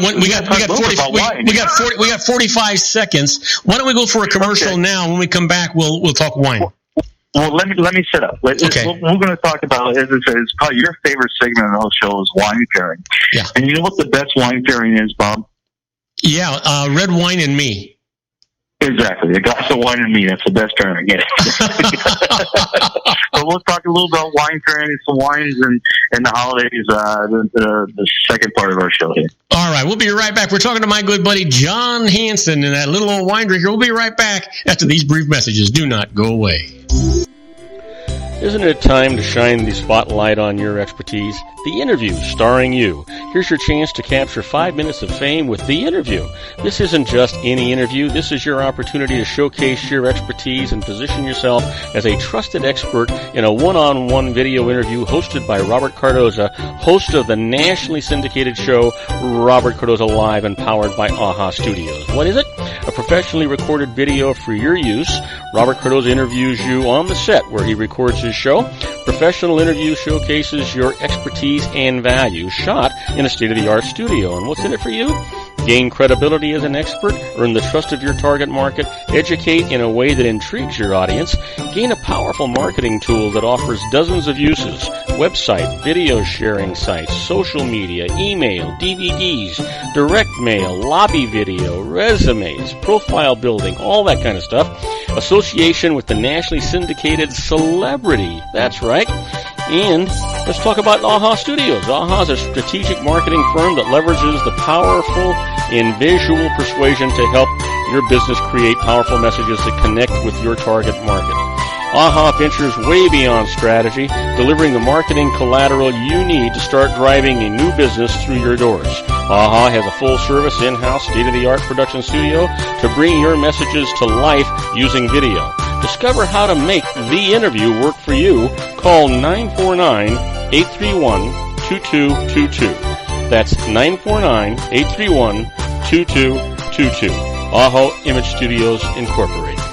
45 seconds. Why don't we go for a commercial now? When we come back, we'll talk wine. Well, let me set up. Okay. We're going to talk about, as I said, it's probably your favorite segment of the whole show is wine pairing. Yeah. And you know what the best wine pairing is, Bob? Yeah, red wine and me. Exactly. A glass of wine and me. That's the best pairing. Yeah. So we'll talk a little about wine pairing, some wines and the holidays, the second part of our show here. All right. We'll be right back. We're talking to my good buddy John Hanson and that little old wine drinker. We'll be right back after these brief messages. Do not go away. Isn't it time to shine the spotlight on your expertise? The Interview, starring you. Here's your chance to capture 5 minutes of fame with The Interview. This isn't just any interview. This is your opportunity to showcase your expertise and position yourself as a trusted expert in a one-on-one video interview hosted by Robert Cardoza, host of the nationally syndicated show Robert Cardoza Live and powered by AHA Studios. What is it? A professionally recorded video for your use. Robert Cardoza interviews you on the set where he records his show. Professional interview showcases your expertise and value, shot in a state-of-the-art studio. And what's in it for you? Gain credibility as an expert, earn the trust of your target market, educate in a way that intrigues your audience, gain a powerful marketing tool that offers dozens of uses, website, video sharing sites, social media, email, DVDs, direct mail, lobby video, resumes, profile building, all that kind of stuff. Association with the nationally syndicated celebrity. That's right. And let's talk about AHA Studios. AHA is a strategic marketing firm that leverages the powerful in visual persuasion to help your business create powerful messages that connect with your target market. AHA ventures way beyond strategy, delivering the marketing collateral you need to start driving a new business through your doors. AHA has a full-service, in-house, state-of-the-art production studio to bring your messages to life using video. Discover how to make The Interview work for you. Call 949-831-2222. That's 949-831-2222. AHA Image Studios Incorporated.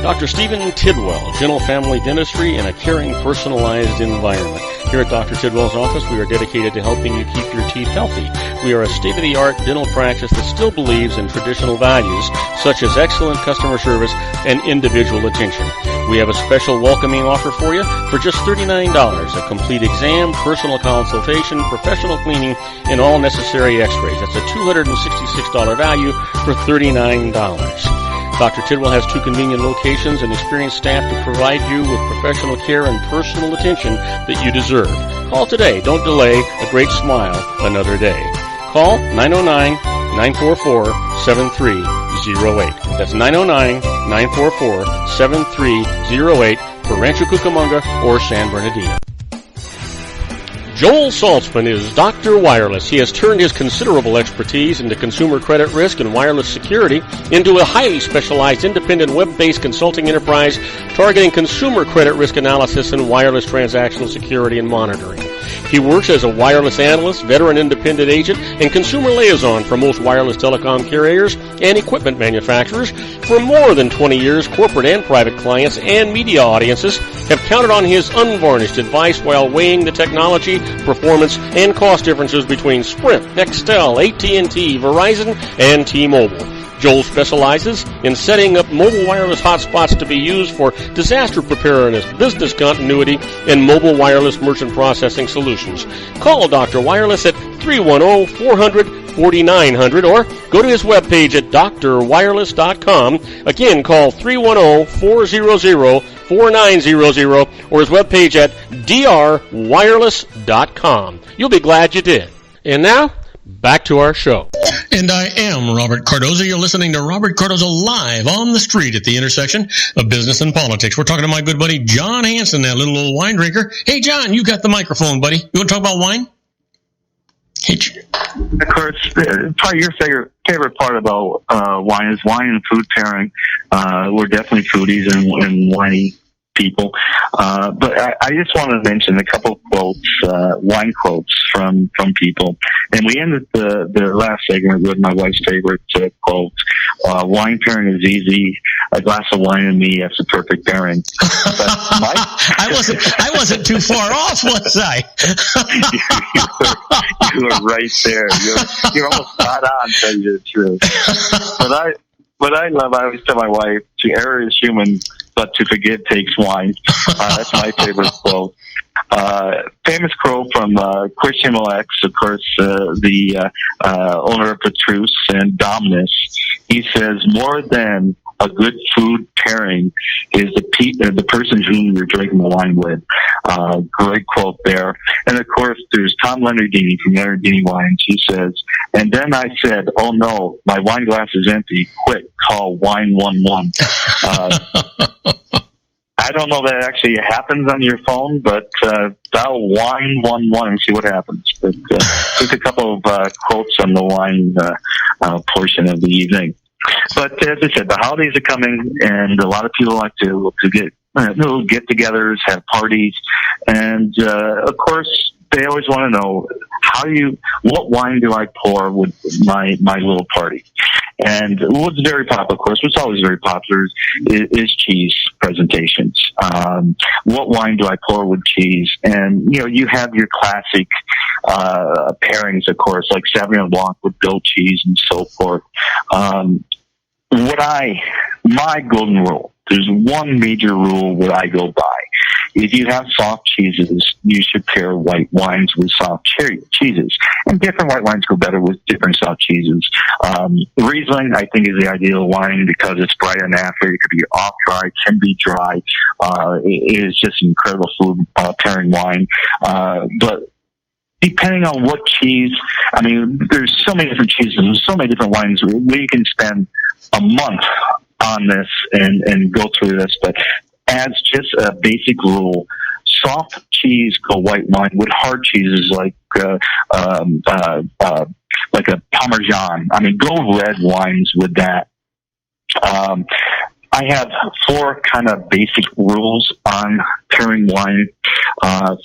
Dr. Stephen Tidwell, Gentle Family Dentistry in a caring, personalized environment. Here at Dr. Tidwell's office, we are dedicated to helping you keep your teeth healthy. We are a state-of-the-art dental practice that still believes in traditional values, such as excellent customer service and individual attention. We have a special welcoming offer for you for just $39, a complete exam, personal consultation, professional cleaning, and all necessary x-rays. That's a $266 value for $39. Dr. Tidwell has 2 convenient locations and experienced staff to provide you with professional care and personal attention that you deserve. Call today. Don't delay. A great smile another day. Call 909-944-7308. That's 909-944-7308 for Rancho Cucamonga or San Bernardino. Joel Saltzman is Dr. Wireless. He has turned his considerable expertise into consumer credit risk and wireless security into a highly specialized independent web-based consulting enterprise targeting consumer credit risk analysis and wireless transactional security and monitoring. He works as a wireless analyst, veteran independent agent, and consumer liaison for most wireless telecom carriers and equipment manufacturers. For more than 20 years, corporate and private clients and media audiences have counted on his unvarnished advice while weighing the technology, performance, and cost differences between Sprint, Nextel, AT&T, Verizon, and T-Mobile. Joel specializes in setting up mobile wireless hotspots to be used for disaster preparedness, business continuity, and mobile wireless merchant processing solutions. Call Dr. Wireless at 310-400 4900, or go to his webpage at drwireless.com. Again, call 310-400-4900 or his webpage at drwireless.com. You'll be glad you did. And now, back to our show. And I am Robert Cardoza. You're listening to Robert Cardoza live on the street at the intersection of business and politics. We're talking to my good buddy John Hanson, that little old wine drinker. Hey, John, you got the microphone, buddy. You want to talk about wine? Hey, of course, probably your favorite part about wine is wine and food pairing. We're definitely foodies and winey people. But I just want to mention a couple of quotes, wine quotes from people. And we ended the last segment with my wife's favorite quote. Wine pairing is easy. A glass of wine and me, that's a perfect pairing. But I wasn't too far off, was I? you were right there. You're almost spot on, to tell you the truth. But I always tell my wife, to err is human, but to forgive takes wine. That's my favorite quote. Famous quote from Christian Millex, of course, the owner of Petrus and Dominus. He says, more than a good food pairing is the person whom you're drinking the wine with. Great quote there. And of course, there's Tom Leonardini from Leonardini Wines. He says, and then I said, oh no, my wine glass is empty. Quick, call Wine 11. I don't know that actually happens on your phone, but dial Wine 11 and see what happens. But just a couple of quotes on the wine portion of the evening. But as I said, the holidays are coming, and a lot of people like to get little get-togethers, have parties, and of course they always want to know what wine do I pour with my little party. And what's very popular, of course, what's always very popular is cheese presentations. What wine do I pour with cheese? And, you have your classic pairings, of course, like Sauvignon Blanc with goat cheese and so forth. My golden rule, there's one major rule that I go by. If you have soft cheeses, you should pair white wines with soft cheeses. And different white wines go better with different soft cheeses. Riesling, I think, is the ideal wine because it's bright and after. It could be off dry, can be dry. It is just an incredible food pairing wine. But depending on what cheese, there's so many different cheeses and so many different wines. We can spend a month on this and go through this, but as just a basic rule, soft cheese go white wine with hard cheeses like a Parmesan. Go red wines with that. I have 4 kind of basic rules on pairing wine.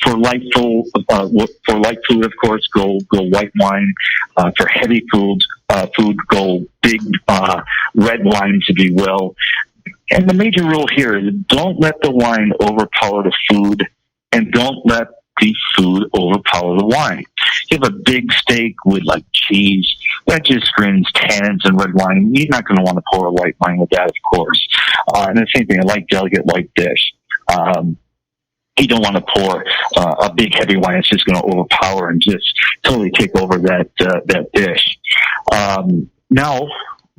For light food, of course, go white wine. For heavy food, go big red wines, if you will. And the major rule here is don't let the wine overpower the food, and don't let the food overpower the wine. You have a big steak with cheese, that just screams tannins and red wine. You're not going to want to pour a white wine with that, of course. And the same thing, a light, delicate white dish. You don't want to pour a big, heavy wine. It's just going to overpower and just totally take over that dish. Now,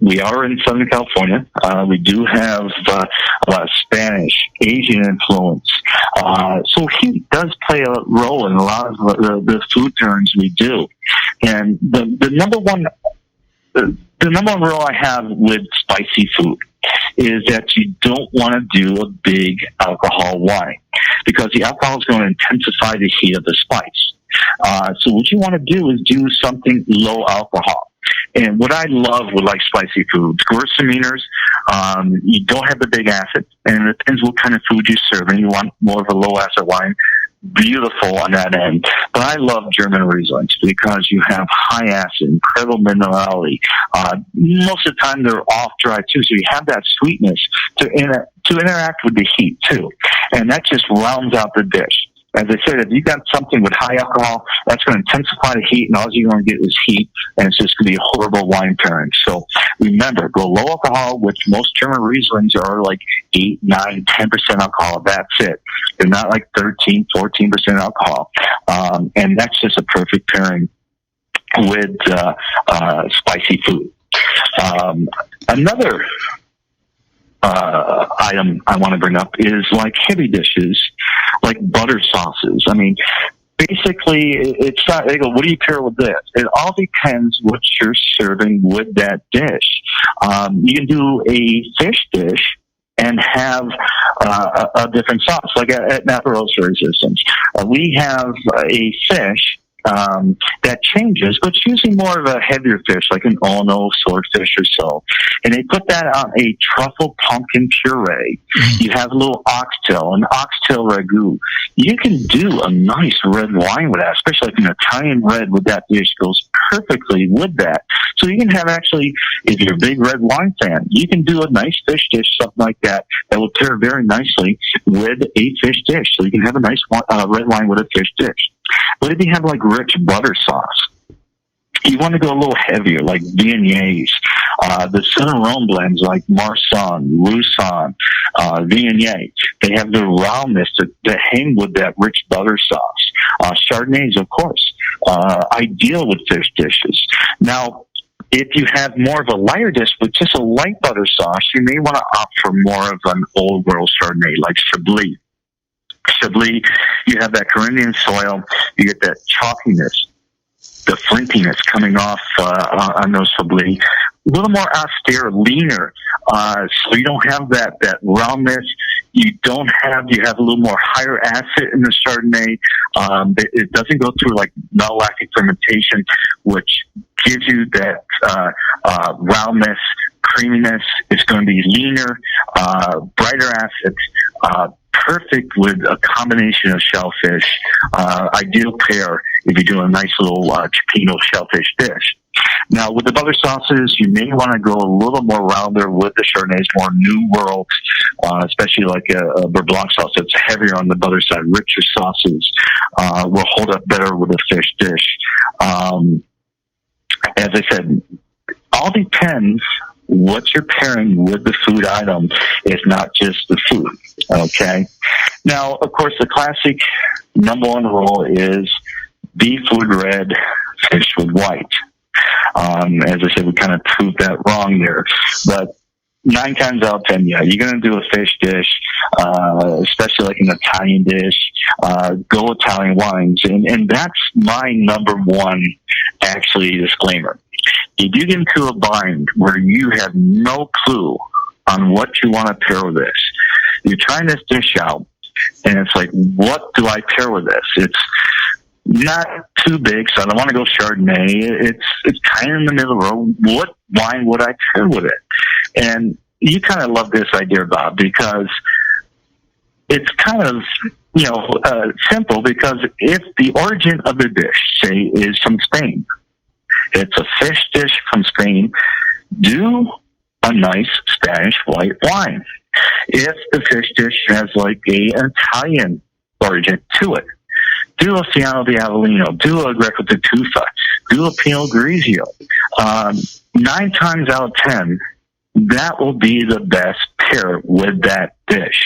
we are in Southern California. We do have a lot of Spanish, Asian influence. So heat does play a role in a lot of the food pairings we do. And the number one rule I have with spicy food is that you don't want to do a big alcohol wine because the alcohol is going to intensify the heat of the spice. So what you want to do is do something low alcohol. And what I love with spicy foods, gewürztraminer, you don't have the big acid, and it depends what kind of food you serve. And you want more of a low acid wine, beautiful on that end. But I love German Rieslings because you have high acid, incredible minerality. Most of the time they're off dry too, so you have that sweetness to interact with the heat too, and that just rounds out the dish. As I said, if you got something with high alcohol, that's going to intensify the heat, and all you're going to get is heat, and it's just going to be a horrible wine pairing. So remember, go low alcohol, which most German Rieslings are 8, 9, 10% alcohol. That's it. They're not 13, 14% alcohol. And that's just a perfect pairing. with spicy food. Another item I want to bring up is like heavy dishes, like butter sauces. I mean, basically, it's not, they go, what do you pair with this? It all depends what you're serving with that dish. You can do a fish dish and have a different sauce, like at Napa Roaster Resistance. We have a fish that changes, but it's usually more of a heavier fish, like an Ono swordfish or so. And they put that on a truffle pumpkin puree. You have a little oxtail, an oxtail ragu. You can do a nice red wine with that, especially like an Italian red with that dish goes perfectly with that. So you can have actually, if you're a big red wine fan, you can do a nice fish dish, something like that, that will pair very nicely with a fish dish. So you can have a nice red wine with a fish dish. But if you have like rich butter sauce, you want to go a little heavier, like beignets. The Cinnamon blends like Marsanne, Roussanne, Viognier. They have the roundness to hang with that rich butter sauce. Chardonnays, of course, ideal with fish dishes. Now, if you have more of a lighter dish with just a light butter sauce, you may want to opt for more of an old world Chardonnay like Chablis. Chablis, you have that Corinthian soil, you get that chalkiness, the flintiness coming off on those Chablis. A little more austere, leaner, so you don't have that roundness. You have a little more higher acid in the Chardonnay. It doesn't go through like malolactic fermentation, which gives you that roundness, creaminess. It's going to be leaner, brighter acids, perfect with a combination of shellfish. Ideal pair if you're doing a nice little cioppino shellfish dish. Now, with the butter sauces, you may want to go a little more rounder with the Chardonnays, more New World, especially like a Beurre Blanc sauce that's heavier on the butter side. Richer sauces will hold up better with a fish dish. As I said, all depends what you're pairing with the food item. Is not just the food, okay? Now, of course, the classic number one rule is beef with red, fish with white. As I said, we kind of proved that wrong there. But 9 times out of 10, yeah, you're going to do a fish dish, especially like an Italian dish. Go Italian wines. And that's my number one, actually, disclaimer. If you get into a bind where you have no clue on what you want to pair with this, you're trying this dish out, and it's like, what do I pair with this? It's not too big, so I don't want to go Chardonnay. It's kind of in the middle road. What wine would I pair with it? And you kind of love this idea, Bob, because it's kind of, simple, because if the origin of the dish, say, is from Spain, it's a fish dish from Spain, do a nice Spanish white wine. If the fish dish has like an Italian origin to it, do a Fiano di Avellino, do a Greco di Tufa, do a Pinot Grigio. 9 times out of 10, that will be the best pair with that dish.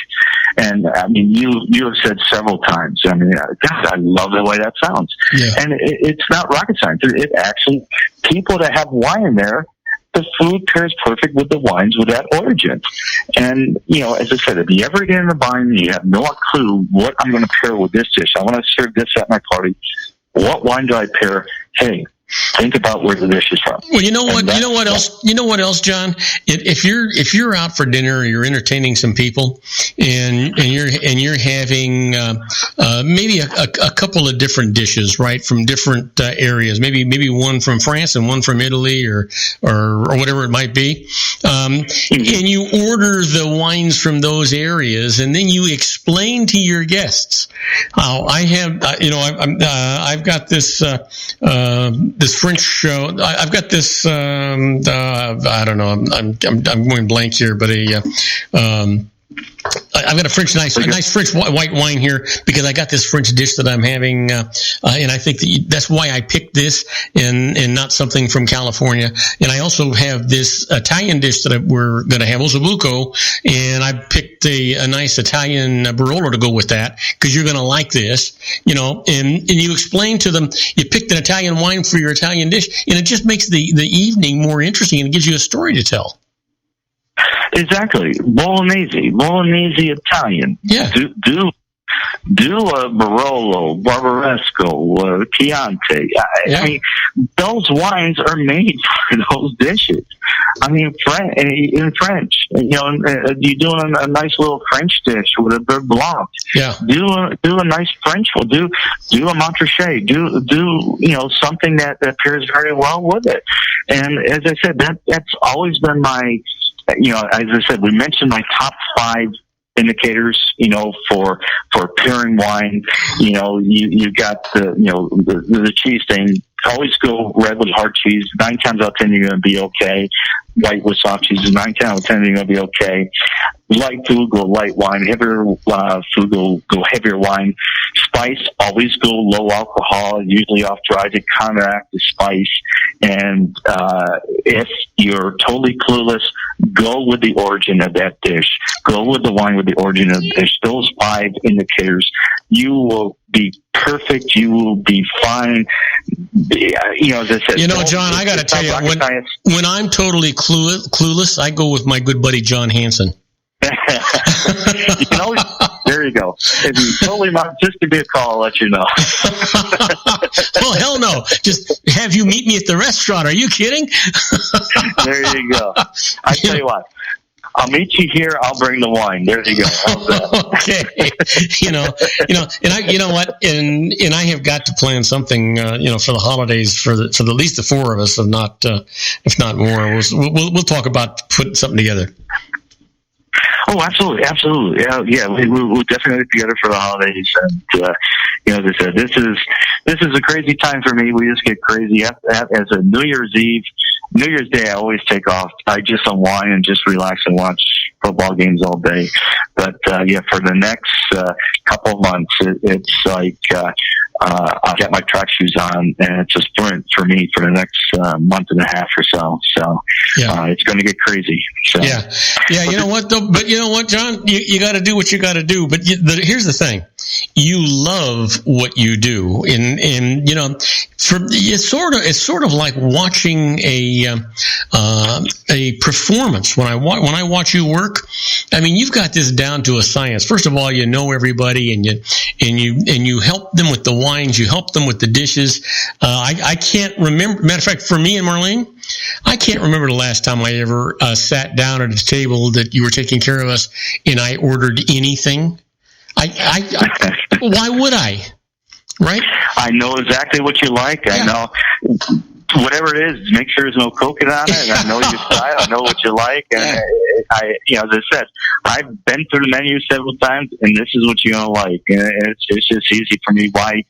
And I mean, you have said several times, I mean, God, I love the way that sounds. Yeah. And it's not rocket science. It actually, people that have wine in there, the food pairs perfect with the wines with that origin. And, as I said, if you ever get in a bind, you have no clue what I'm going to pair with this dish. I want to serve this at my party. What wine do I pair? Hey, think about where the dish is from. Well, you know what else, John? If you're out for dinner or you're entertaining some people, and you're having maybe a couple of different dishes, right, from different areas, maybe one from France and one from Italy or whatever it might be, and you order the wines from those areas, and then you explain to your guests how I've got this French show. I've got this. I don't know. I'm going blank here, but I I've got a nice French white wine here because I got this French dish that I'm having, and I think that's why I picked this and not something from California. And I also have this Italian dish that we're going to have, ossobuco, and I picked a nice Italian Barolo to go with that because you're going to like this, and you explain to them, you picked an Italian wine for your Italian dish, and it just makes the evening more interesting and it gives you a story to tell. Exactly. Bolognese Italian. Yeah. Do a Barolo, Barbaresco, Chianti. I mean, those wines are made for those dishes. I mean, in French, you're doing a nice little French dish with a Beurre Blanc. Yeah. Do a nice French one. Do a Montrachet. Do something that pairs very well with it. And as I said, that's always been my, as I said, we mentioned my top 5 indicators, for pairing wine. You got the cheese thing. Always go red with hard cheese. 9 times out of 10, you're going to be okay. White with soft cheese, 9 times out of 10, you're going to be okay. Light food, go light wine. Heavier food, go heavier wine. Spice, always go low alcohol, usually off dry to counteract the spice. And if you're totally clueless, go with the origin of that dish. Go with the wine with the origin of the dish. Those 5 indicators, you will be perfect. You will be fine. As I said, John, I got to tell you, when I'm totally clueless, I go with my good buddy John Hansen. You can always, there you go. If you totally not, just give me a call, I'll let you know. Well, hell no. Just have you meet me at the restaurant. Are you kidding? There you go. I tell you what. I'll meet you here. I'll bring the wine. There you go. Okay. And I have got to plan something, for the holidays for at least the 4 of us, if not more. We'll talk about putting something together. Oh, absolutely. Yeah. We'll definitely get together for the holidays. And, as I said, this is a crazy time for me. We just get crazy. As a New Year's Day, I always take off. I just unwind and just relax and watch football games all day. But, for the next couple of months, it's like I'll get my track shoes on, and it's a sprint for me for the next month and a half or so. So it's going to get crazy. So. Yeah. You know what, though? But you know what, John? You got to do what you got to do. But here's the thing: you love what you do, and it's sort of like watching a performance. When I watch you work, I mean, you've got this down to a science. First of all, you know everybody, and you help them with the wines, you help them with the dishes. I can't remember. Matter of fact, for me and Marlene, I can't remember the last time I ever sat down at a table that you were taking care of us and I ordered anything. Why would I? Right? I know exactly what you like. Yeah. I know whatever it is, make sure there's no coconut on it. I know your style. I know what you like. And as I said, I've been through the menu several times, and this is what you're going to like. And it's just easy for me. Why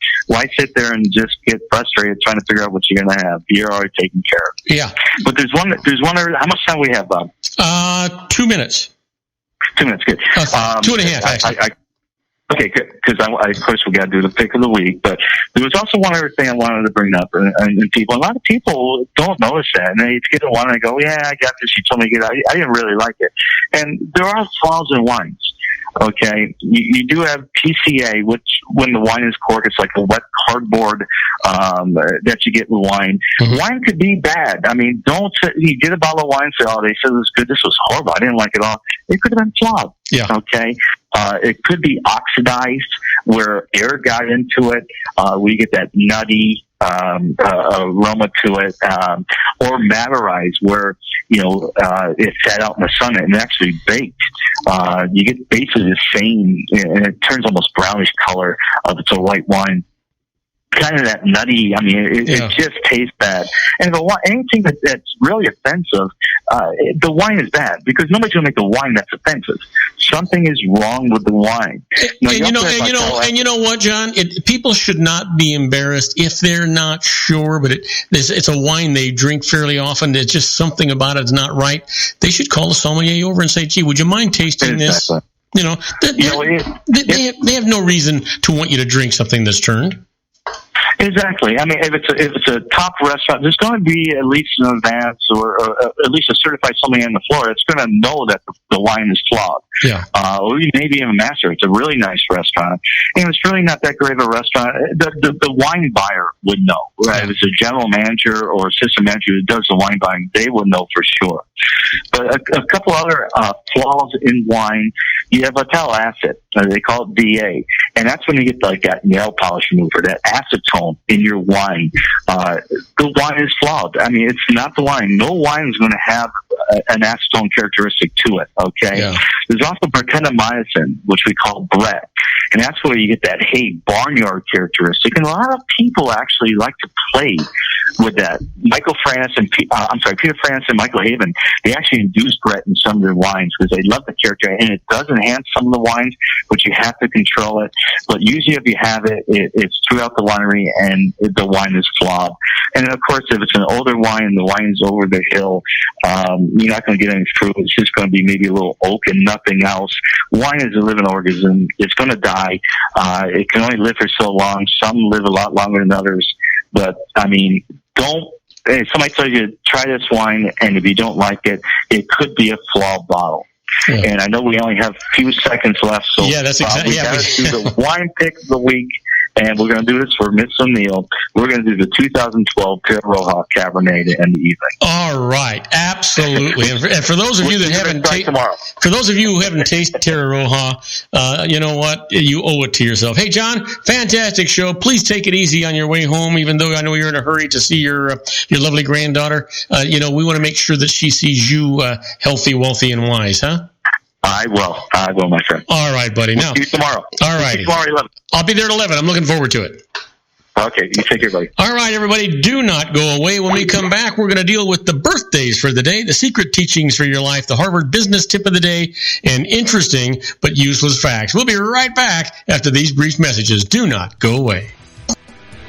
sit there and just get frustrated trying to figure out what you're going to have? You're already taken care of. Yeah. But there's one. How much time we have, Bob? 2 minutes. 2 minutes, good. 2.5, actually. Okay, good. Because of course, we got to do the pick of the week. But there was also one other thing I wanted to bring up, and a lot of people don't notice that, and they get one and they go, "Yeah, I got this. You told me to get it. I didn't really like it." And there are flaws in wines. Okay, you do have PCA, which when the wine is corked, it's like a wet cardboard that you get with wine. Mm-hmm. Wine could be bad. I mean, you get a bottle of wine and say, "Oh, they said it was good. This was horrible. I didn't like it all." It could have been flawed. Yeah. Okay. It could be oxidized where air got into it. We get that nutty aroma to it, or matterized where it sat out in the sun and actually baked. You get basically the same, and it turns almost brownish color if it's a white wine. Kind of that nutty. I mean, it just tastes bad. And anything that's really offensive, the wine is bad because nobody's going to make a wine that's offensive. Something is wrong with the wine. And you know what, John? People should not be embarrassed if they're not sure, but it's a wine they drink fairly often. There's just something about it's not right. They should call the sommelier over and say, "Gee, would you mind tasting this?" You know, they have no reason to want you to drink something that's turned. Exactly. I mean, if it's a top restaurant, there's going to be at least an advance or at least a certified sommelier on the floor that's going to know that the wine is flawed. Yeah. Or maybe even a master. It's a really nice restaurant, and it's really not that great of a restaurant. The wine buyer would know. Right? If it's a general manager or assistant manager who does the wine buying, they would know for sure. But a couple other flaws in wine. You have vital acid. They call it DA, and that's when you get like that nail polish remover, that acetone in your wine. The wine is flawed. I mean, it's not the wine. No wine is going to have an acetone characteristic to it. Okay. Yeah. There's also perkenamycin, which we call Brett, and that's where you get that barnyard characteristic. And a lot of people actually like to play with that. Peter France and Michael Haven, they actually induce Brett in some of their wines because they love the character, and it does enhance some of the wines, but you have to control it. But usually if you have it, it's throughout the winery, and the wine is flawed. And then, of course, if it's an older wine and the wine's over the hill, you're not going to get any fruit. It's just going to be maybe a little oak and nothing else. Wine is a living organism. It's going to die. It can only live for so long. Some live a lot longer than others. But, I mean, if somebody tells you, try this wine, and if you don't like it, it could be a flawed bottle. Yeah. And I know we only have a few seconds left, so that's exactly. We got to do the wine pick of the week, and we're going to do this for Miss O'Neill. We're going to do the 2012 Tierra Roja Cabernet to end the evening. All right, absolutely. And for those of you that haven't tasted Tierra Roja, you know what? You owe it to yourself. Hey, John, fantastic show. Please take it easy on your way home, even though I know you're in a hurry to see your lovely granddaughter. We want to make sure that she sees you healthy, wealthy, and wise, huh? I will, my friend. All right, buddy. Now, see you tomorrow. All right. Tomorrow at 11. I'll be there at 11. I'm looking forward to it. Okay, you take care, buddy. All right, everybody, do not go away. When we come back, we're going to deal with the birthdays for the day, the secret teachings for your life, the Harvard Business Tip of the day, and interesting but useless facts. We'll be right back after these brief messages. Do not go away.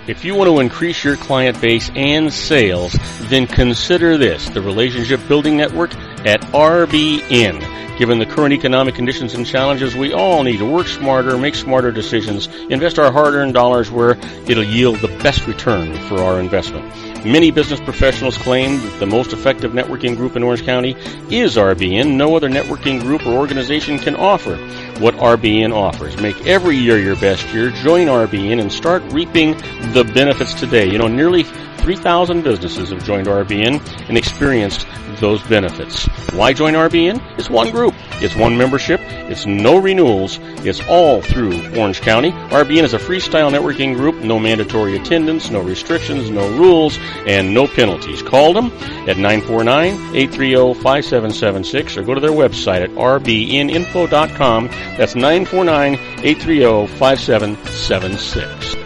If you want to increase your client base and sales, then consider this, the Relationship Building Network at RBN. Given the current economic conditions and challenges, we all need to work smarter, make smarter decisions, invest our hard-earned dollars where it'll yield the best return for our investment. Many business professionals claim that the most effective networking group in Orange County is RBN. No other networking group or organization can offer what RBN offers. Make every year your best year. Join RBN and start reaping the benefits today. Nearly 3,000 businesses have joined RBN and experienced those benefits. Why join RBN? It's one group. It's one membership. It's no renewals. It's all through Orange County. RBN is a freestyle networking group. No mandatory attendance, no restrictions, no rules, and no penalties. Call them at 949-830-5776 or go to their website at rbninfo.com. That's 949-830-5776.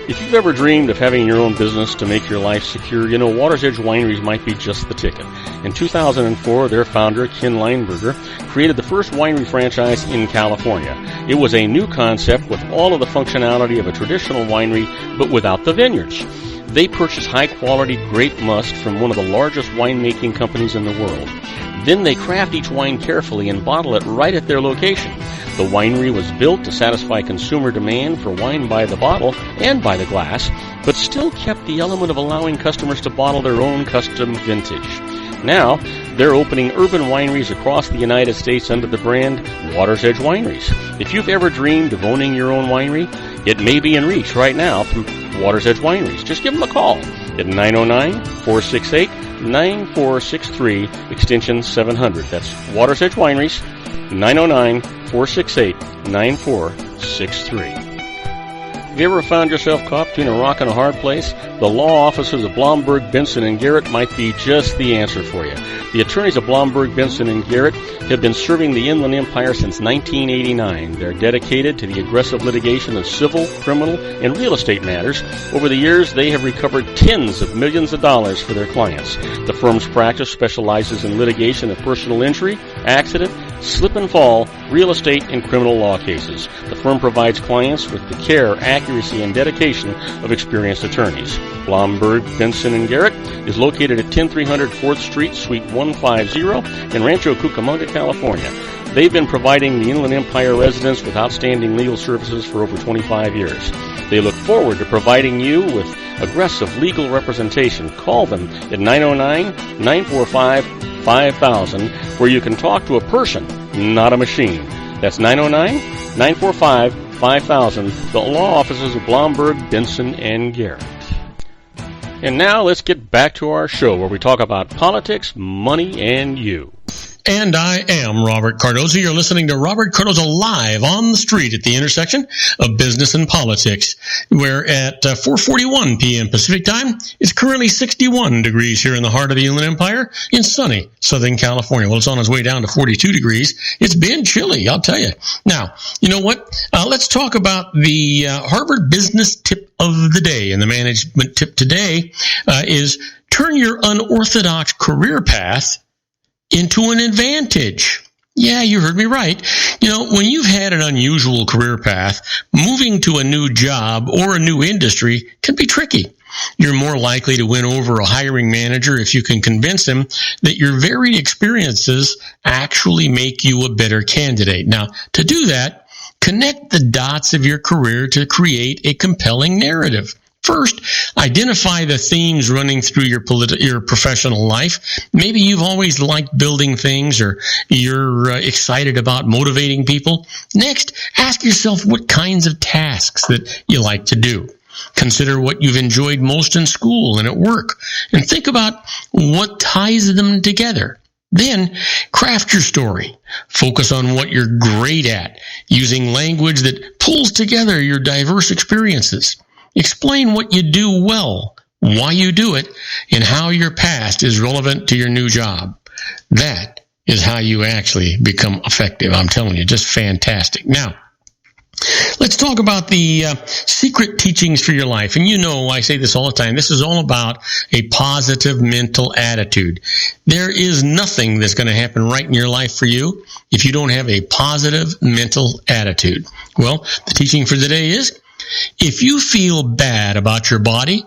If you've ever dreamed of having your own business to make your life secure, Water's Edge Wineries might be just the ticket. In 2004, their founder, Ken Leinberger, created the first winery franchise in California. It was a new concept with all of the functionality of a traditional winery, but without the vineyards. They purchased high-quality grape must from one of the largest winemaking companies in the world. Then they craft each wine carefully and bottle it right at their location. The winery was built to satisfy consumer demand for wine by the bottle and by the glass, but still kept the element of allowing customers to bottle their own custom vintage. Now, they're opening urban wineries across the United States under the brand Water's Edge Wineries. If you've ever dreamed of owning your own winery, it may be in reach right now through Water's Edge Wineries. Just give them a call at 909-468-9463, extension 700. That's Water's Edge Wineries, 909-468-9463. Have you ever found yourself caught between a rock and a hard place? The law offices of Blomberg, Benson, and Garrett might be just the answer for you. The attorneys of Blomberg, Benson, and Garrett have been serving the Inland Empire since 1989. They're dedicated to the aggressive litigation of civil, criminal, and real estate matters. Over the years, they have recovered tens of millions of dollars for their clients. The firm's practice specializes in litigation of personal injury, accident, slip and fall, real estate, and criminal law cases. The firm provides clients with the care, accuracy, and dedication of experienced attorneys. Blomberg, Benson, and Garrett is located at 10300 4th Street, Suite 150 in Rancho Cucamonga, California. They've been providing the Inland Empire residents with outstanding legal services for over 25 years. They look forward to providing you with aggressive legal representation. Call them at 909-945-5000, where you can talk to a person, not a machine. That's 909-945-5000, the law offices of Blomberg, Benson, and Garrett. And now let's get back to our show where we talk about politics, money, and you. And I am Robert Cardoza. You're listening to Robert Cardoza live on the street at the intersection of business and politics, where at 4:41 p.m. Pacific time, it's currently 61 degrees here in the heart of the Inland Empire in sunny Southern California. Well, it's on its way down to 42 degrees. It's been chilly, I'll tell you. Now, you know what? Let's talk about the Harvard Business Tip of the Day. And the management tip today is turn your unorthodox career path into an advantage. Yeah, you heard me right. You know, when you've had an unusual career path, moving to a new job or a new industry can be tricky. You're more likely to win over a hiring manager if you can convince him that your varied experiences actually make you a better candidate. Now, to do that, connect the dots of your career to create a compelling narrative. First, identify the themes running through your professional life. Maybe you've always liked building things, or you're excited about motivating people. Next, ask yourself what kinds of tasks that you like to do. Consider what you've enjoyed most in school and at work, and think about what ties them together. Then, craft your story. Focus on what you're great at, using language that pulls together your diverse experiences. Explain what you do well, why you do it, and how your past is relevant to your new job. That is how you actually become effective. I'm telling you, just fantastic. Now, let's talk about the secret teachings for your life. And you know, I say this all the time. This is all about a positive mental attitude. There is nothing that's going to happen right in your life for you if you don't have a positive mental attitude. Well, the teaching for today is, if you feel bad about your body,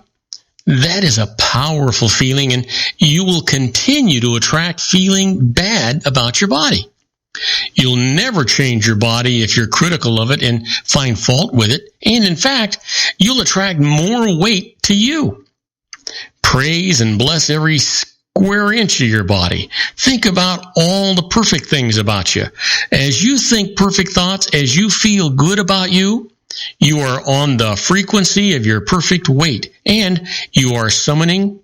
that is a powerful feeling, and you will continue to attract feeling bad about your body. You'll never change your body if you're critical of it and find fault with it, and in fact, you'll attract more weight to you. Praise and bless every square inch of your body. Think about all the perfect things about you. As you think perfect thoughts, as you feel good about you, you are on the frequency of your perfect weight, and you are summoning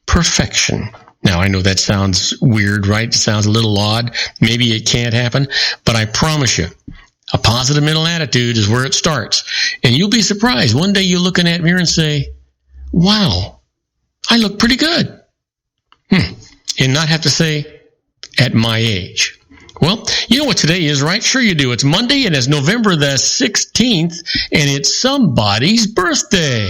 perfection. Now, I know that sounds weird, right? It sounds a little odd. Maybe it can't happen, but I promise you, a positive mental attitude is where it starts. And you'll be surprised. One day you'll look in that mirror and say, wow, I look pretty good. And not have to say, at my age. Well, you know what today is, right? Sure you do. It's Monday, and it's November the 16th, and it's somebody's birthday.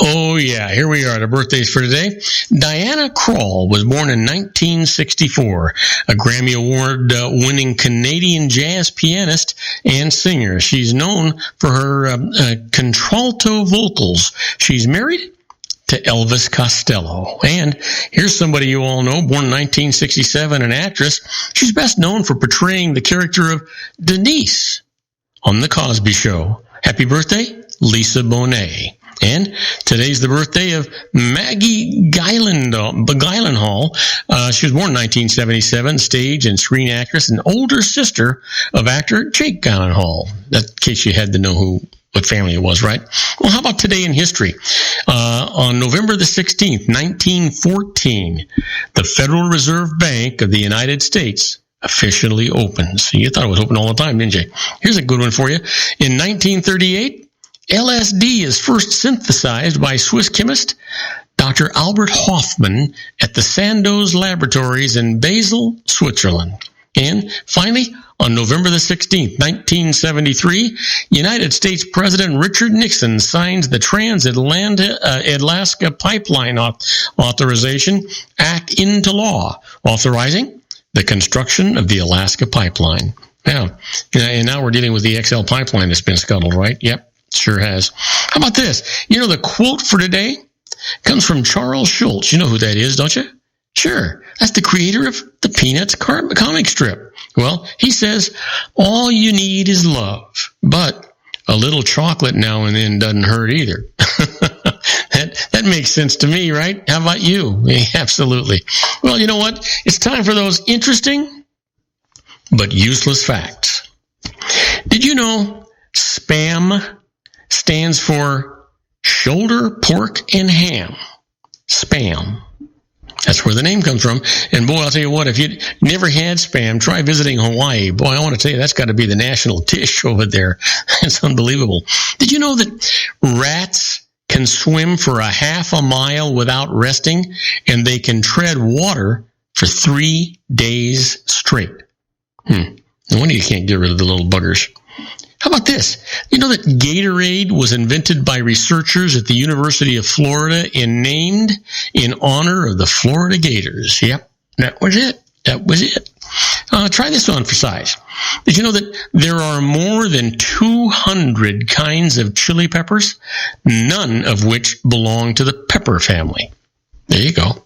Oh, yeah, here we are, the birthdays for today. Diana Krall was born in 1964, a Grammy Award-winning Canadian jazz pianist and singer. She's known for her contralto vocals. She's married to Elvis Costello. And here's somebody you all know, born in 1967, an actress. She's best known for portraying the character of Denise on The Cosby Show. Happy birthday, Lisa Bonet. And today's the birthday of Maggie Gyllenhaal. She was born in 1977, stage and screen actress, and older sister of actor Jake Gyllenhaal. That in case you had to know what family it was, right? Well, how about today in history? On November the 16th, 1914, the Federal Reserve Bank of the United States officially opens. You thought it was open all the time, didn't you? Here's a good one for you. In 1938, LSD is first synthesized by Swiss chemist Dr. Albert Hofmann at the Sandoz Laboratories in Basel, Switzerland. And finally, on November the 16th, 1973, United States President Richard Nixon signs the Trans-Alaska Pipeline Authorization Act into law, authorizing the construction of the Alaska Pipeline. Now, and now we're dealing with the XL pipeline that's been scuttled, right? Yep. Sure has. How about this? You know, the quote for today comes from Charles Schulz. You know who that is, don't you? Sure. That's the creator of the Peanuts comic strip. Well, he says, all you need is love, but a little chocolate now and then doesn't hurt either. That makes sense to me, right? How about you? Absolutely. Well, you know what? It's time for those interesting but useless facts. Did you know SPAM stands for shoulder, pork, and ham? SPAM. That's where the name comes from. And boy, I'll tell you what, if you never had SPAM, try visiting Hawaii. Boy, I want to tell you, that's got to be the national dish over there. It's unbelievable. Did you know that rats can swim for a half a mile without resting, and they can tread water for 3 days straight? No wonder you can't get rid of the little buggers. How about this? You know that Gatorade was invented by researchers at the University of Florida and named in honor of the Florida Gators. Yep, that was it. Try this on for size. Did you know that there are more than 200 kinds of chili peppers, none of which belong to the pepper family? There you go.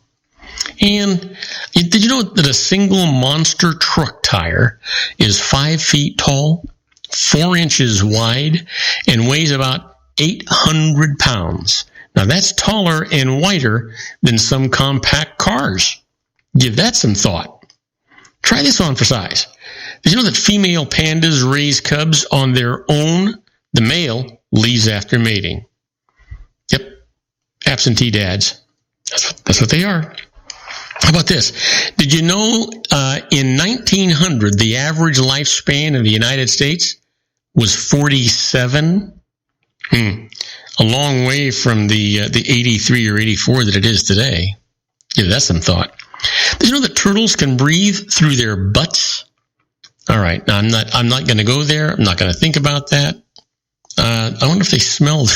And did you know that a single monster truck tire is 5 feet tall, 4 inches wide, and weighs about 800 pounds? Now that's taller and wider than some compact cars. Give that some thought. Try this on for size. Did you know that female pandas raise cubs on their own? The male leaves after mating. Yep, absentee dads. That's what they are. How about this? Did you know in 1900 the average lifespan in the United States was 47? A long way from the 83 or 84 that it is today. Give that some thought. Did you know that turtles can breathe through their butts? All right, now I'm not going to go there. I'm not going to think about that. I wonder if they smell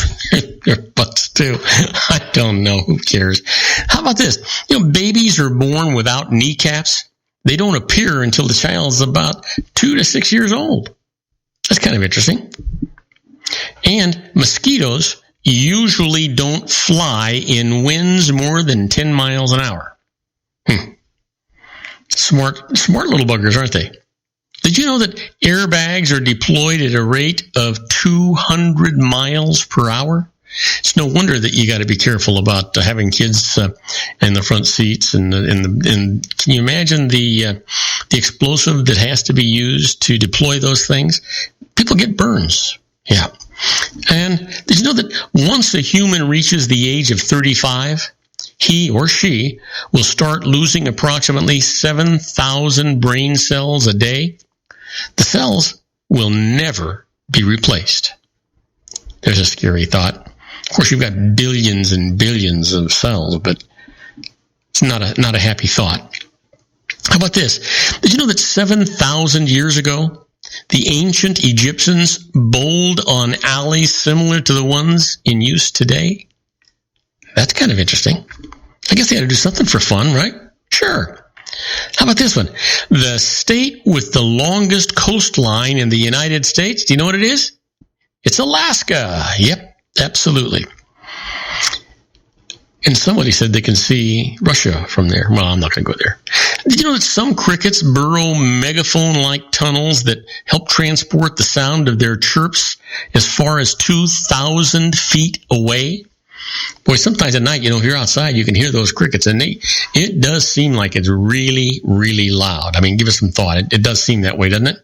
their butts too. I don't know. Who cares? How about this? You know, babies are born without kneecaps. They don't appear until the child's about 2 to 6 years old. That's kind of interesting. And mosquitoes usually don't fly in winds more than 10 miles an hour. Smart little buggers, aren't they? Did you know that airbags are deployed at a rate of 200 miles per hour? It's no wonder that you got to be careful about having kids in the front seats. And can you imagine the explosive that has to be used to deploy those things? People get burns. Yeah. And did you know that once a human reaches the age of 35, he or she will start losing approximately 7,000 brain cells a day? The cells will never be replaced. There's a scary thought. Of course, you've got billions and billions of cells, but it's not a happy thought. How about this? Did you know that 7,000 years ago, the ancient Egyptians bowled on alleys similar to the ones in use today? That's kind of interesting. I guess they had to do something for fun, right? Sure. How about this one? The state with the longest coastline in the United States, do you know what it is? It's Alaska. Yep, absolutely. And somebody said they can see Russia from there. Well, I'm not going to go there. Did you know that some crickets burrow megaphone-like tunnels that help transport the sound of their chirps as far as 2,000 feet away? Boy, sometimes at night, if you're outside, you can hear those crickets, and it does seem like it's really, really loud. I mean, give us some thought. It does seem that way, doesn't it?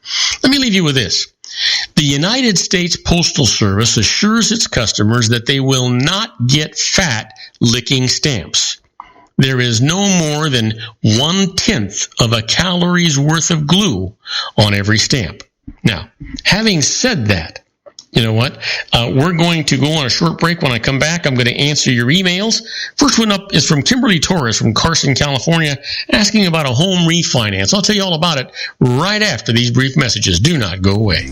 Let me leave you with this. The United States Postal Service assures its customers that they will not get fat licking stamps. There is no more than 1/10 of a calories worth of glue on every stamp. Now, having said that, you know what? We're going to go on a short break. When I come back, I'm going to answer your emails. First one up is from Kimberly Torres from Carson, California, asking about a home refinance. I'll tell you all about it right after these brief messages. Do not go away.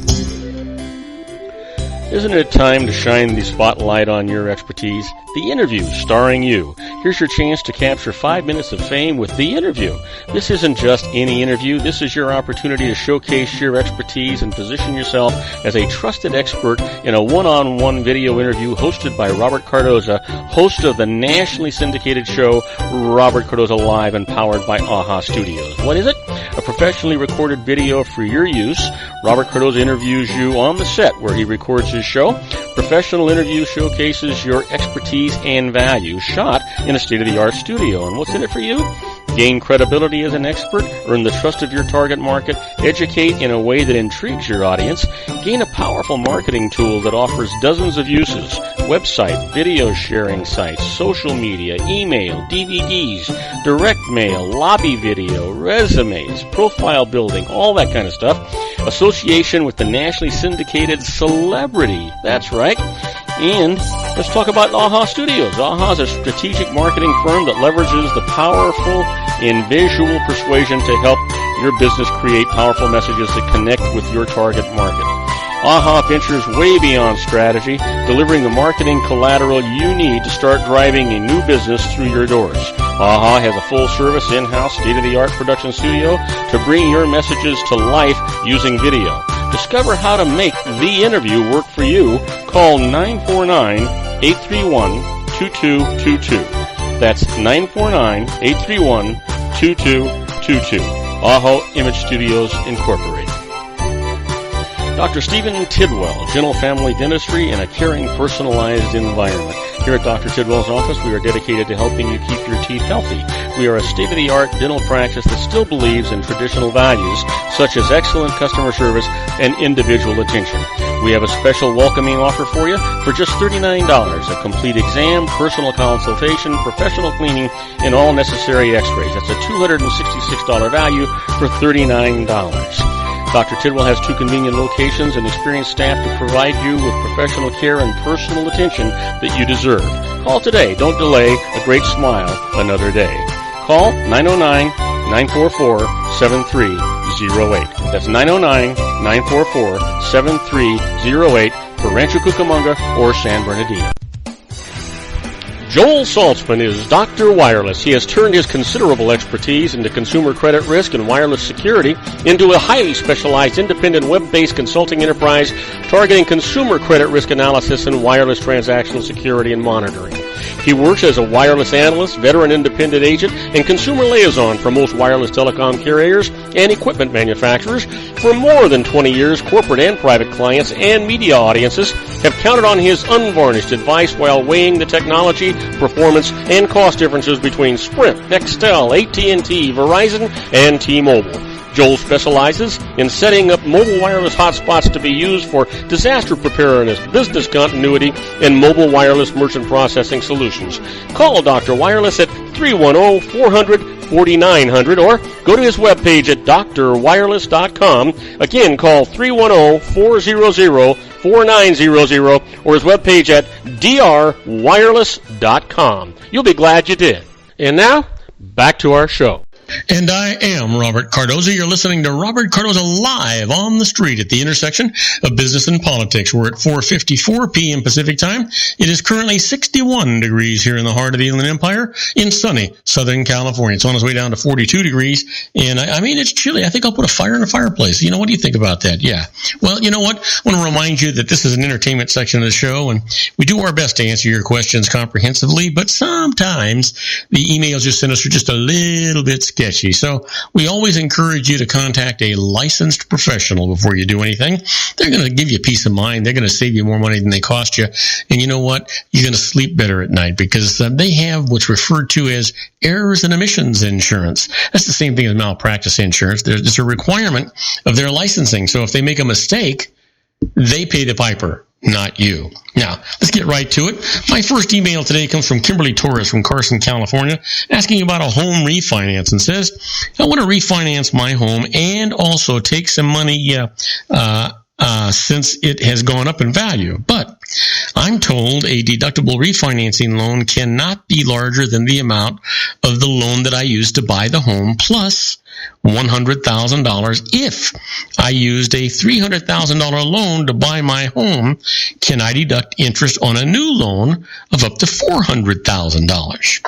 Isn't it time to shine the spotlight on your expertise? The Interview, starring you. Here's your chance to capture 5 minutes of fame with The Interview. This isn't just any interview. This is your opportunity to showcase your expertise and position yourself as a trusted expert in a one-on-one video interview hosted by Robert Cardoza, host of the nationally syndicated show Robert Cardoza Live and powered by AHA Studios. What is it? A professionally recorded video for your use. Robert Cardoza interviews you on the set where he records his show. Professional interview showcases your expertise and value, shot in a state-of-the-art studio. And what's in it for you? Gain credibility as an expert, earn the trust of your target market, educate in a way that intrigues your audience, gain a powerful marketing tool that offers dozens of uses, website, video sharing sites, social media, email, DVDs, direct mail, lobby video, resumes, profile building, all that kind of stuff. Association with the nationally syndicated celebrity. That's right. And let's talk about AHA Studios. AHA is a strategic marketing firm that leverages the powerful and visual persuasion to help your business create powerful messages that connect with your target market. AHA ventures way beyond strategy, delivering the marketing collateral you need to start driving a new business through your doors. AHA has a full-service, in-house, state-of-the-art production studio to bring your messages to life using video. Discover how to make The Interview work for you. Call 949-831-2222. That's 949-831-2222. AHA Image Studios Incorporated. Dr. Stephen Tidwell, Gentle Family Dentistry in a caring, personalized environment. Here at Dr. Tidwell's office, we are dedicated to helping you keep your teeth healthy. We are a state-of-the-art dental practice that still believes in traditional values, such as excellent customer service and individual attention. We have a special welcoming offer for you for just $39. A complete exam, personal consultation, professional cleaning, and all necessary x-rays. That's a $266 value for $39. Dr. Tidwell has 2 convenient locations and experienced staff to provide you with professional care and personal attention that you deserve. Call today. Don't delay. A great smile another day. Call 909-944-7308. That's 909-944-7308 for Rancho Cucamonga or San Bernardino. Joel Saltzman is Dr. Wireless. He has turned his considerable expertise into consumer credit risk and wireless security into a highly specialized independent web-based consulting enterprise targeting consumer credit risk analysis and wireless transactional security and monitoring. He works as a wireless analyst, veteran independent agent, and consumer liaison for most wireless telecom carriers and equipment manufacturers. For more than 20 years, corporate and private clients and media audiences have counted on his unvarnished advice while weighing the technology, performance, and cost differences between Sprint, Nextel, AT&T, Verizon, and T-Mobile. Joel specializes in setting up mobile wireless hotspots to be used for disaster preparedness, business continuity, and mobile wireless merchant processing solutions. Call Dr. Wireless at 310-400-4900 or go to his webpage at drwireless.com. Again, call 310-400-4900 or his webpage at drwireless.com. You'll be glad you did. And now, back to our show. And I am Robert Cardoza. You're listening to Robert Cardoza Live on the street at the intersection of business and politics. We're at 4:54 p.m. Pacific time. It is currently 61 degrees here in the heart of the Inland Empire in sunny Southern California. It's on its way down to 42 degrees. And I mean, it's chilly. I think I'll put a fire in the fireplace. You know, what do you think about that? Yeah. Well, you know what? I want to remind you that this is an entertainment section of the show, and we do our best to answer your questions comprehensively, but sometimes the emails you send us are just a little bit sketchy. So we always encourage you to contact a licensed professional before you do anything. They're going to give you peace of mind. They're going to save you more money than they cost you. And you know what? You're going to sleep better at night because they have what's referred to as errors and omissions insurance. That's the same thing as malpractice insurance. It's a requirement of their licensing. So if they make a mistake, they pay the piper, not you. Now, let's get right to it. My first email today comes from Kimberly Torres from Carson, California, asking about a home refinance and says, I want to refinance my home and also take some money since it has gone up in value. But I'm told a deductible refinancing loan cannot be larger than the amount of the loan that I used to buy the home, plus $100,000. If I used a $300,000 loan to buy my home, can I deduct interest on a new loan of up to $400,000?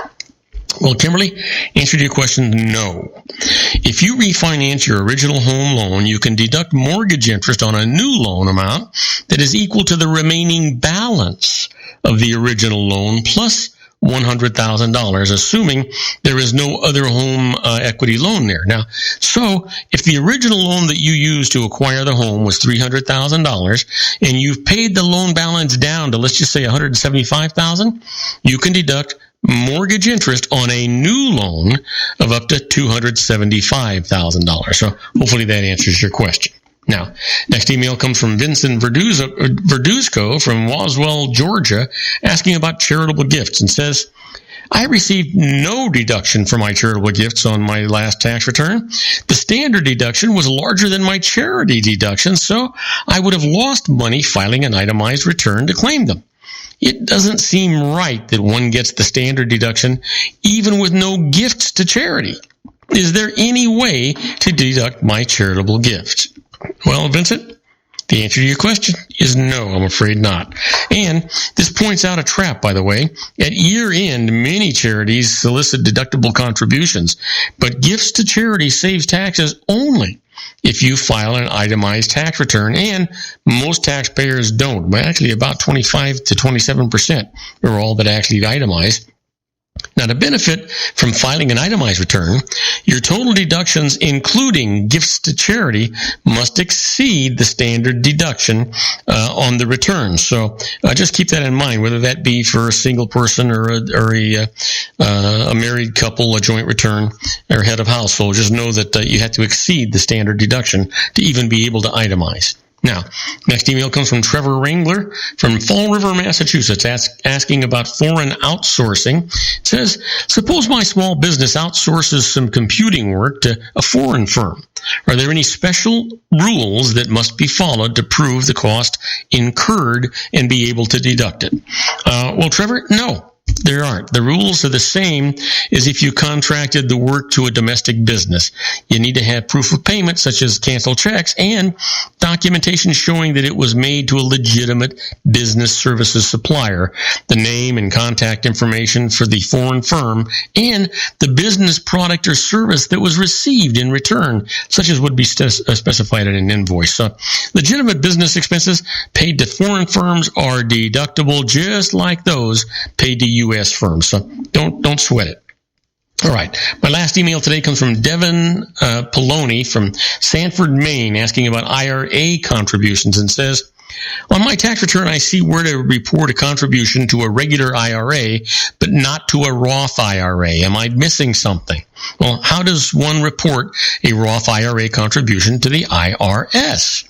Well, Kimberly, answer to your question, no. If you refinance your original home loan, you can deduct mortgage interest on a new loan amount that is equal to the remaining balance of the original loan plus $100,000, assuming there is no other home equity loan there. Now, so if the original loan that you used to acquire the home was $300,000 and you've paid the loan balance down to, let's just say, $175,000, you can deduct mortgage interest on a new loan of up to $275,000. So hopefully that answers your question. Now, next email comes from Vincent Verduzco from Waswell, Georgia, asking about charitable gifts and says, I received no deduction for my charitable gifts on my last tax return. The standard deduction was larger than my charity deduction, so I would have lost money filing an itemized return to claim them. It doesn't seem right that one gets the standard deduction even with no gifts to charity. Is there any way to deduct my charitable gifts? Well, Vincent, the answer to your question is no, I'm afraid not. And this points out a trap, by the way. At year end, many charities solicit deductible contributions, but gifts to charity saves taxes only if you file an itemized tax return, and most taxpayers don't. But actually, about 25 to 27% are all that actually itemize. Now, to benefit from filing an itemized return, your total deductions, including gifts to charity, must exceed the standard deduction on the return. So just keep that in mind, whether that be for a single person or a married couple, a joint return, or head of household. Just know that you have to exceed the standard deduction to even be able to itemize. Now, next email comes from Trevor Wrangler from Fall River, Massachusetts, asking about foreign outsourcing. It says, suppose my small business outsources some computing work to a foreign firm. Are there any special rules that must be followed to prove the cost incurred and be able to deduct it? Well, Trevor, no. There aren't. The rules are the same as if you contracted the work to a domestic business. You need to have proof of payment, such as canceled checks, and documentation showing that it was made to a legitimate business services supplier, the name and contact information for the foreign firm, and the business product or service that was received in return, such as would be specified in an invoice. So, legitimate business expenses paid to foreign firms are deductible just like those paid to U.S. firms. So don't sweat it. All right. My last email today comes from Devin Poloni from Sanford, Maine, asking about IRA contributions and says, on my tax return, I see where to report a contribution to a regular IRA, but not to a Roth IRA. Am I missing something? Well, how does one report a Roth IRA contribution to the IRS?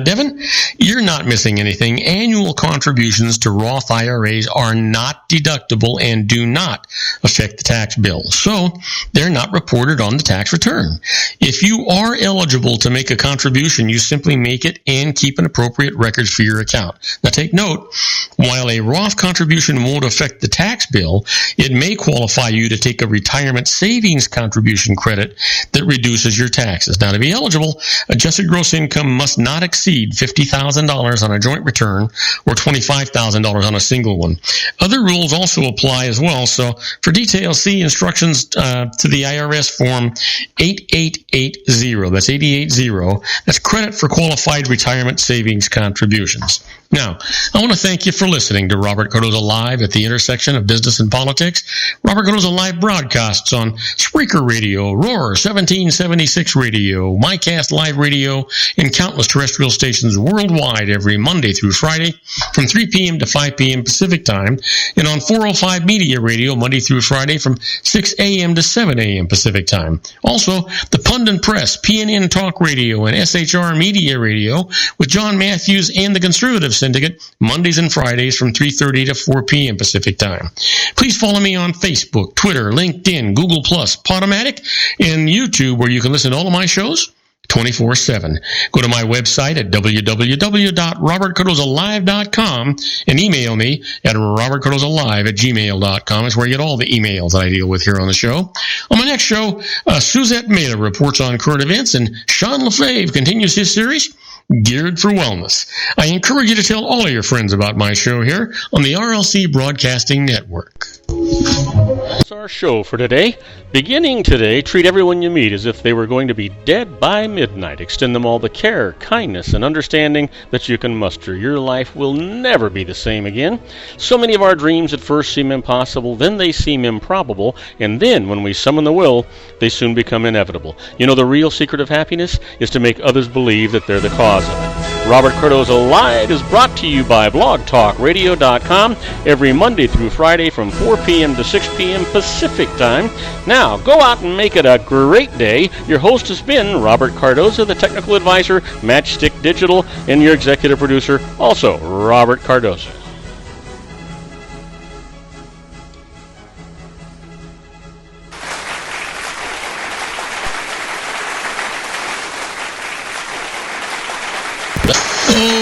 Devin, you're not missing anything. Annual contributions to Roth IRAs are not deductible and do not affect the tax bill, so they're not reported on the tax return. If you are eligible to make a contribution, you simply make it and keep an appropriate record for your account. Now take note, while a Roth contribution won't affect the tax bill, it may qualify you to take a retirement savings contribution credit that reduces your taxes. Now to be eligible, adjusted gross income must not exceed $50,000 on a joint return or $25,000 on a single one. Other rules also apply as well. So for details, see instructions to the IRS form 8880. That's 880. That's credit for qualified retirement savings contributions. Now, I want to thank you for listening to Robert Cardoza Live at the intersection of business and politics. Robert Cardoza Live broadcasts on Spreaker Radio, Roar 1776 Radio, MyCast Live Radio, and countless terrestrial stations worldwide every Monday through Friday from 3 p.m. to 5 p.m. Pacific Time, and on 405 Media Radio Monday through Friday from 6 a.m. to 7 a.m. Pacific Time. Also, the Pundit Press, PNN Talk Radio, and SHR Media Radio with John Matthews and the Conservative Syndicate Mondays and Fridays from 3:30 to 4 p.m. Pacific Time. Please follow me on Facebook, Twitter, LinkedIn, Google+, Podomatic, and YouTube, where you can listen to all of my shows, 24/7. Go to my website at www.robertcardozalive.com and email me at robertcardozalive@gmail.com. It's where you get all the emails that I deal with here on the show. On my next show, Suzette Mehta reports on current events, and Sean LaFave continues his series, Geared for Wellness. I encourage you to tell all of your friends about my show here on the RLC Broadcasting Network. That's our show for today. Beginning today, treat everyone you meet as if they were going to be dead by midnight. Extend them all the care, kindness, and understanding that you can muster. Your life will never be the same again. So many of our dreams at first seem impossible, then they seem improbable, and then when we summon the will, they soon become inevitable. You know, the real secret of happiness is to make others believe that they're the cause of it. Robert Cardoza Live is brought to you by blogtalkradio.com every Monday through Friday from 4 p.m. to 6 p.m. Pacific Time. Now, go out and make it a great day. Your host has been Robert Cardoza, the technical advisor, Matchstick Digital, and your executive producer, also Robert Cardoza.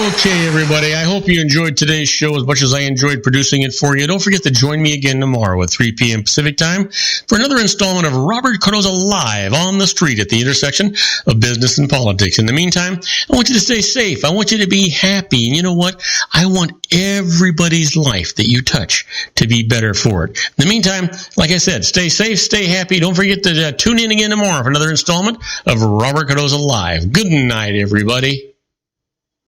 Okay, everybody, I hope you enjoyed today's show as much as I enjoyed producing it for you. Don't forget to join me again tomorrow at 3 p.m. Pacific Time for another installment of Robert Cardoza Live on the street at the intersection of business and politics. In the meantime, I want you to stay safe. I want you to be happy. And you know what? I want everybody's life that you touch to be better for it. In the meantime, like I said, stay safe, stay happy. Don't forget to tune in again tomorrow for another installment of Robert Cardoza Live. Good night, everybody.